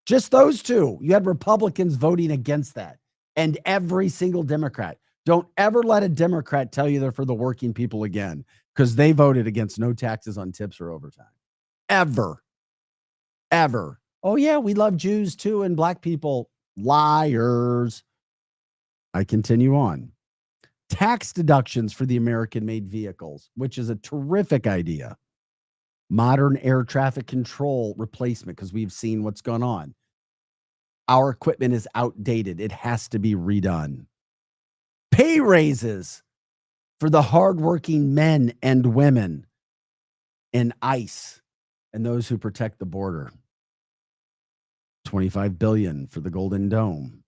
Just those two. You had Republicans voting against that. And every single Democrat. Don't ever let a Democrat tell you they're for the working people again, because they voted against no taxes on tips or overtime. Ever. Oh, yeah, we love Jews too and black people. Liars. I continue on. Tax deductions for the American-made vehicles, which is a terrific idea. Modern air traffic control replacement, because we've seen what's gone on. Our equipment is outdated. It has to be redone. Pay raises for the hardworking men and women in ICE and those who protect the border. $25 billion for the Golden Dome.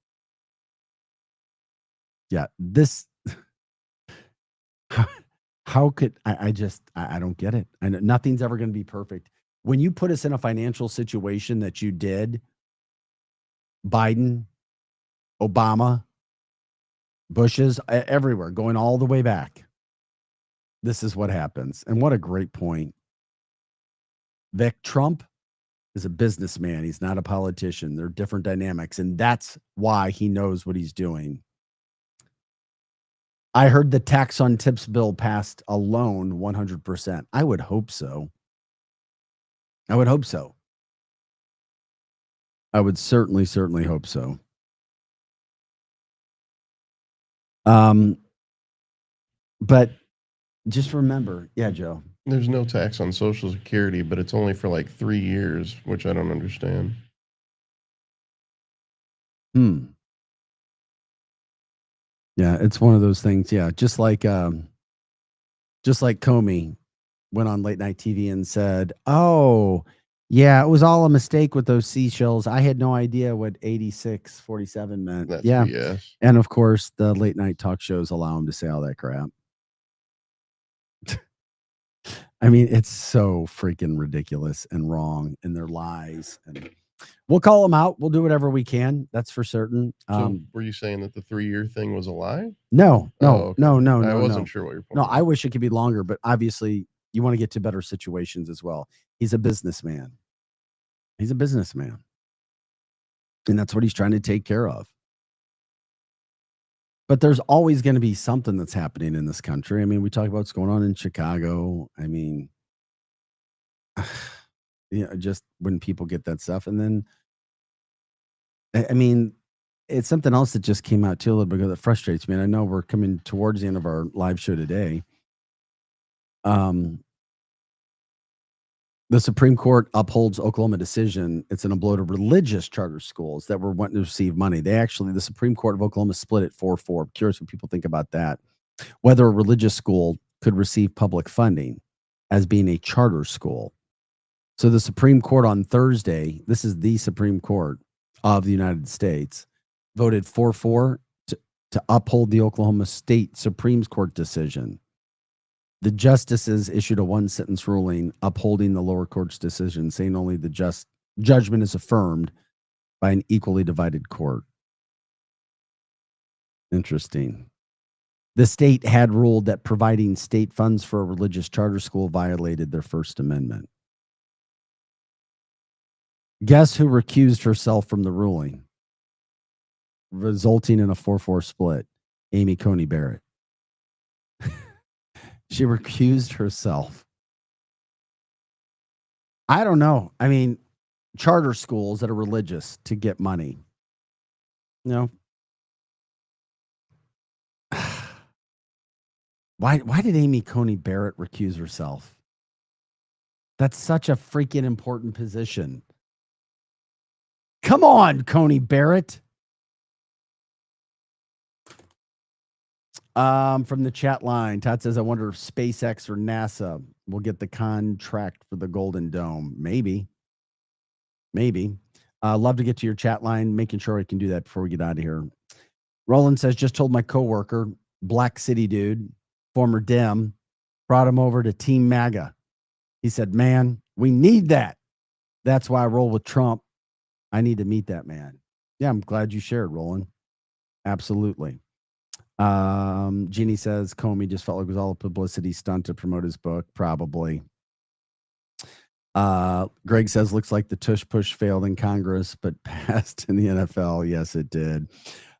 Yeah, this. How could I don't get it. I know nothing's ever going to be perfect. When you put us in a financial situation that you did, Biden, Obama, Bush's, everywhere, going all the way back. This is what happens. And what a great point. Vic, Trump is a businessman. He's not a politician. They're different dynamics. And that's why he knows what he's doing. I heard the tax on tips bill passed alone 100%. I would hope so. I would certainly hope so. But just remember, yeah, Joe. There's no tax on Social Security, but it's only for like 3 years, which I don't understand. Yeah, it's one of those things. Yeah, just like Comey went on late night TV and said, "Oh, yeah, it was all a mistake with those seashells. I had no idea what 8647 meant." That's yeah, BS. and of course, the late night talk shows allow him to say all that crap. I mean, it's so freaking ridiculous and wrong, and their lies. And We'll call them out. We'll do whatever we can. That's for certain. So were you saying that the 3-year thing was a lie? No, Oh, okay. no. I wasn't no. sure what your point No, was. I wish it could be longer, but obviously you want to get to better situations as well. He's a businessman. He's a businessman. And that's what he's trying to take care of. But there's always going to be something that's happening in this country. I mean, we talk about what's going on in Chicago. I mean, just when people get that stuff. And then, I mean, it's something else that just came out too a little bit ago that frustrates me. And I know we're coming towards the end of our live show today. The Supreme Court upholds Oklahoma decision. It's in a blow to religious charter schools that were wanting to receive money. The Supreme Court of Oklahoma split it 4-4. I'm curious what people think about that. Whether a religious school could receive public funding as being a charter school. So the Supreme Court on Thursday, this is the Supreme Court of the United States, voted 4-4 to uphold the Oklahoma State Supreme Court decision. The justices issued a one-sentence ruling upholding the lower court's decision, saying only the judgment is affirmed by an equally divided court. Interesting. The state had ruled that providing state funds for a religious charter school violated their First Amendment. Guess who recused herself from the ruling, resulting in a 4-4 split? Amy Coney Barrett. She recused herself. I don't know. I mean, charter schools that are religious to get money. No. Why did Amy Coney Barrett recuse herself? That's such a freaking important position. Come on, Coney Barrett. From the chat line, Todd says, I wonder if SpaceX or NASA will get the contract for the Golden Dome. Maybe. Love to get to your chat line, making sure I can do that before we get out of here. Roland says, just told my coworker, Black City dude, former Dem, brought him over to Team MAGA. He said, man, we need that. That's why I roll with Trump. I need to meet that man. Yeah, I'm glad you shared, Roland. Absolutely. Jeannie says Comey just felt like it was all a publicity stunt to promote his book. Probably. Greg says looks like the tush push failed in Congress, but passed in the NFL. Yes, it did.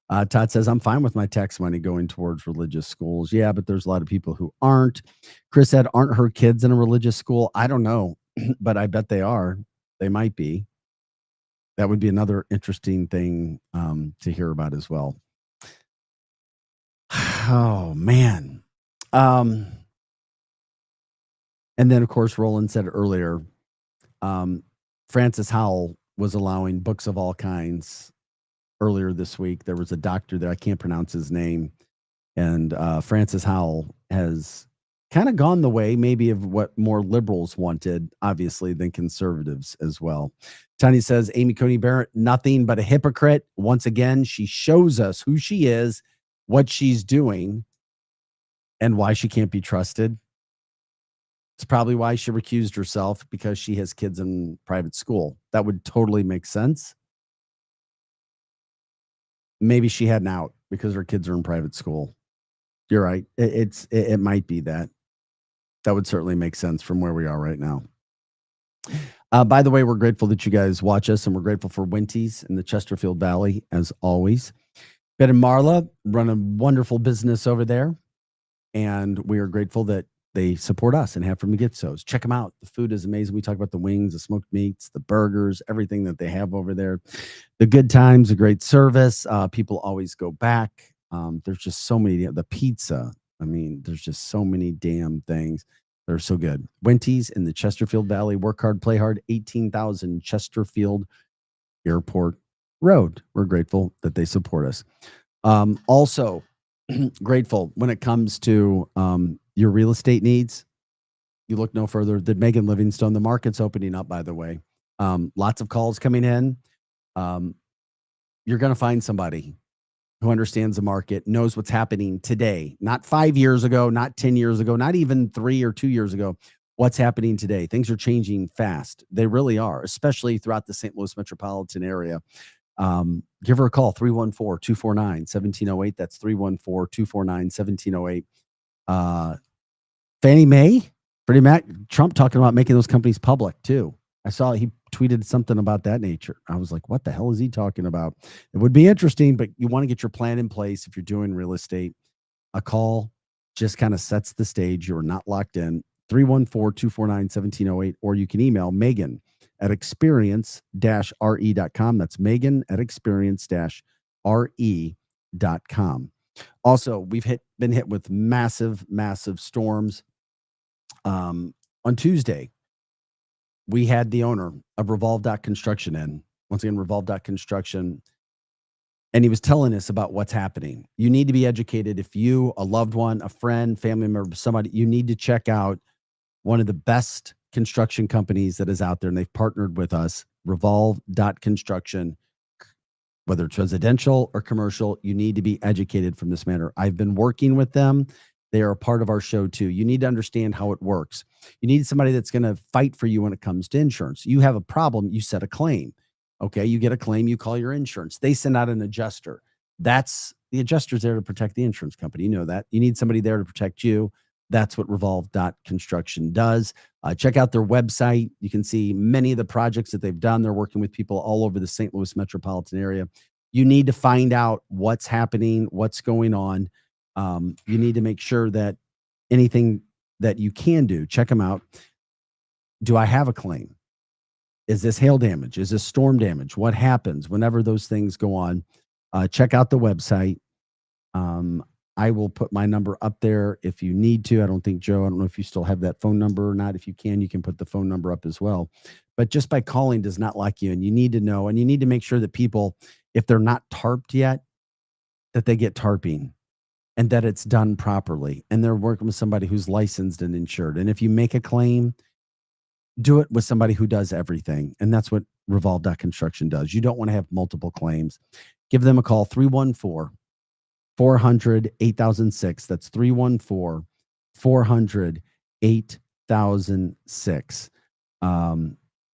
Todd says I'm fine with my tax money going towards religious schools. Yeah, but there's a lot of people who aren't. Chris said, aren't her kids in a religious school? I don't know, but I bet they are. They might be. That would be another interesting thing to hear about as well. Oh, man. And then, of course, Roland said earlier, Francis Howell was allowing books of all kinds earlier this week. There was a doctor there. I can't pronounce his name. And Francis Howell has kind of gone the way maybe of what more liberals wanted, obviously, than conservatives as well. Tony says, Amy Coney Barrett, nothing but a hypocrite. Once again, she shows us who she is, what she's doing, and why she can't be trusted. It's probably why she recused herself, because she has kids in private school. That would totally make sense. Maybe she had an out because her kids are in private school. You're right. It might be that. That would certainly make sense from where we are right now. By the way, we're grateful that you guys watch us, and we're grateful for Winty's in the Chesterfield Valley, as always. Ben and Marla run a wonderful business over there, and we are grateful that they support us and have from the get-sos. Check them out. The food is amazing. We talk about the wings, the smoked meats, the burgers, everything that they have over there. The good times, the great service. People always go back. There's just so many. The pizza. I mean, there's just so many damn things. They're so good. Winty's in the Chesterfield Valley. Work hard, play hard. 18,000 Chesterfield Airport Road. We're grateful that they support us. Also grateful when it comes to your real estate needs. You look no further than Megan Livingstone. The market's opening up, by the way. Lots of calls coming in. You're going to find somebody who understands the market, knows what's happening today, not 5 years ago, not 10 years ago, not even 3 or 2 years ago. what's happening today. Things are changing fast. They really are, especially throughout the St. Louis metropolitan area. Give her a call, 314-249-1708. That's 314-249-1708. Fannie Mae, Freddie Mac, Trump talking about making those companies public too. I saw he tweeted something about that nature. I was like, what the hell is he talking about? It would be interesting, but you want to get your plan in place if you're doing real estate. A call just kind of sets the stage. You're not locked in. 314-249-1708, or you can email Megan at experience-re.com. That's Megan at experience-re.com. Also, we've been hit with massive storms. On Tuesday, we had the owner of Revolve Construction in. Once again, Revolve Construction. And he was telling us about what's happening. You need to be educated. If you, a loved one, a friend, family member, somebody, you need to check out one of the best construction companies that is out there. And they've partnered with us, Revolve Construction. Whether it's residential or commercial, you need to be educated from this matter. I've been working with them. They are a part of our show too. You need to understand how it works. You need somebody that's going to fight for you when it comes to insurance. You have a problem, you set a claim. Okay, you get a claim, you call your insurance. They send out an adjuster. That's the adjuster's there to protect the insurance company. You know that. You need somebody there to protect you. That's what Revolve Construction does. Check out their website. You can see many of the projects that they've done. They're working with people all over the St. Louis metropolitan area. You need to find out what's happening, what's going on. You need to make sure that anything that you can do, check them out. Do I have a claim? Is this hail damage? Is this storm damage? What happens whenever those things go on? Check out the website. I will put my number up there if you need to. I don't know if you still have that phone number or not. If you can put the phone number up as well. But just by calling does not lock you in. You need to know, and you need to make sure that people, if they're not tarped yet, that they get tarping and that it's done properly. And they're working with somebody who's licensed and insured. And if you make a claim, do it with somebody who does everything. And that's what Revolve Construction does. You don't want to have multiple claims. Give them a call, 314-400-8006. That's 314-400-8006.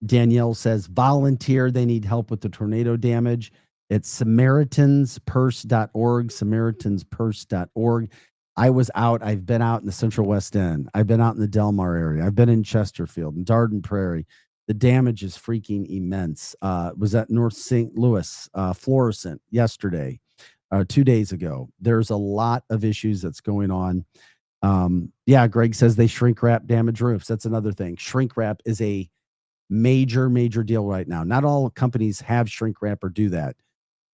Danielle says, volunteer. They need help with the tornado damage. It's SamaritansPurse.org, SamaritansPurse.org. I was out. I've been out in the Central West End. I've been out in the Delmar area. I've been in Chesterfield and Darden Prairie. The damage is freaking immense. Was at North St. Louis, Florissant yesterday, 2 days ago. There's a lot of issues that's going on. Yeah, Greg says they shrink wrap damaged roofs. That's another thing. Shrink wrap is a major deal right now. Not all companies have shrink wrap or do that.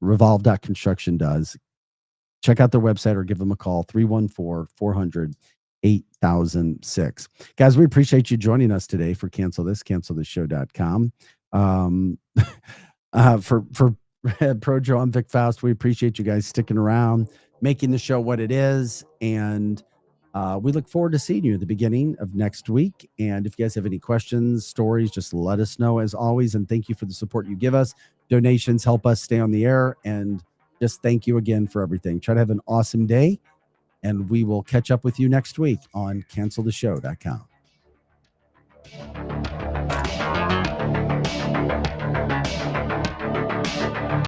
Revolve Construction does. Check out their website or give them a call, 314-400-8006. Guys, we appreciate you joining us today for cancelthisshow.com. For Projo, I'm Vic Faust. We appreciate you guys sticking around, making the show what it is. And we look forward to seeing you at the beginning of next week. And if you guys have any questions, stories, just let us know as always. And thank you for the support you give us. Donations help us stay on the air. And just thank you again for everything. Try to have an awesome day. And we will catch up with you next week on canceltheshow.com.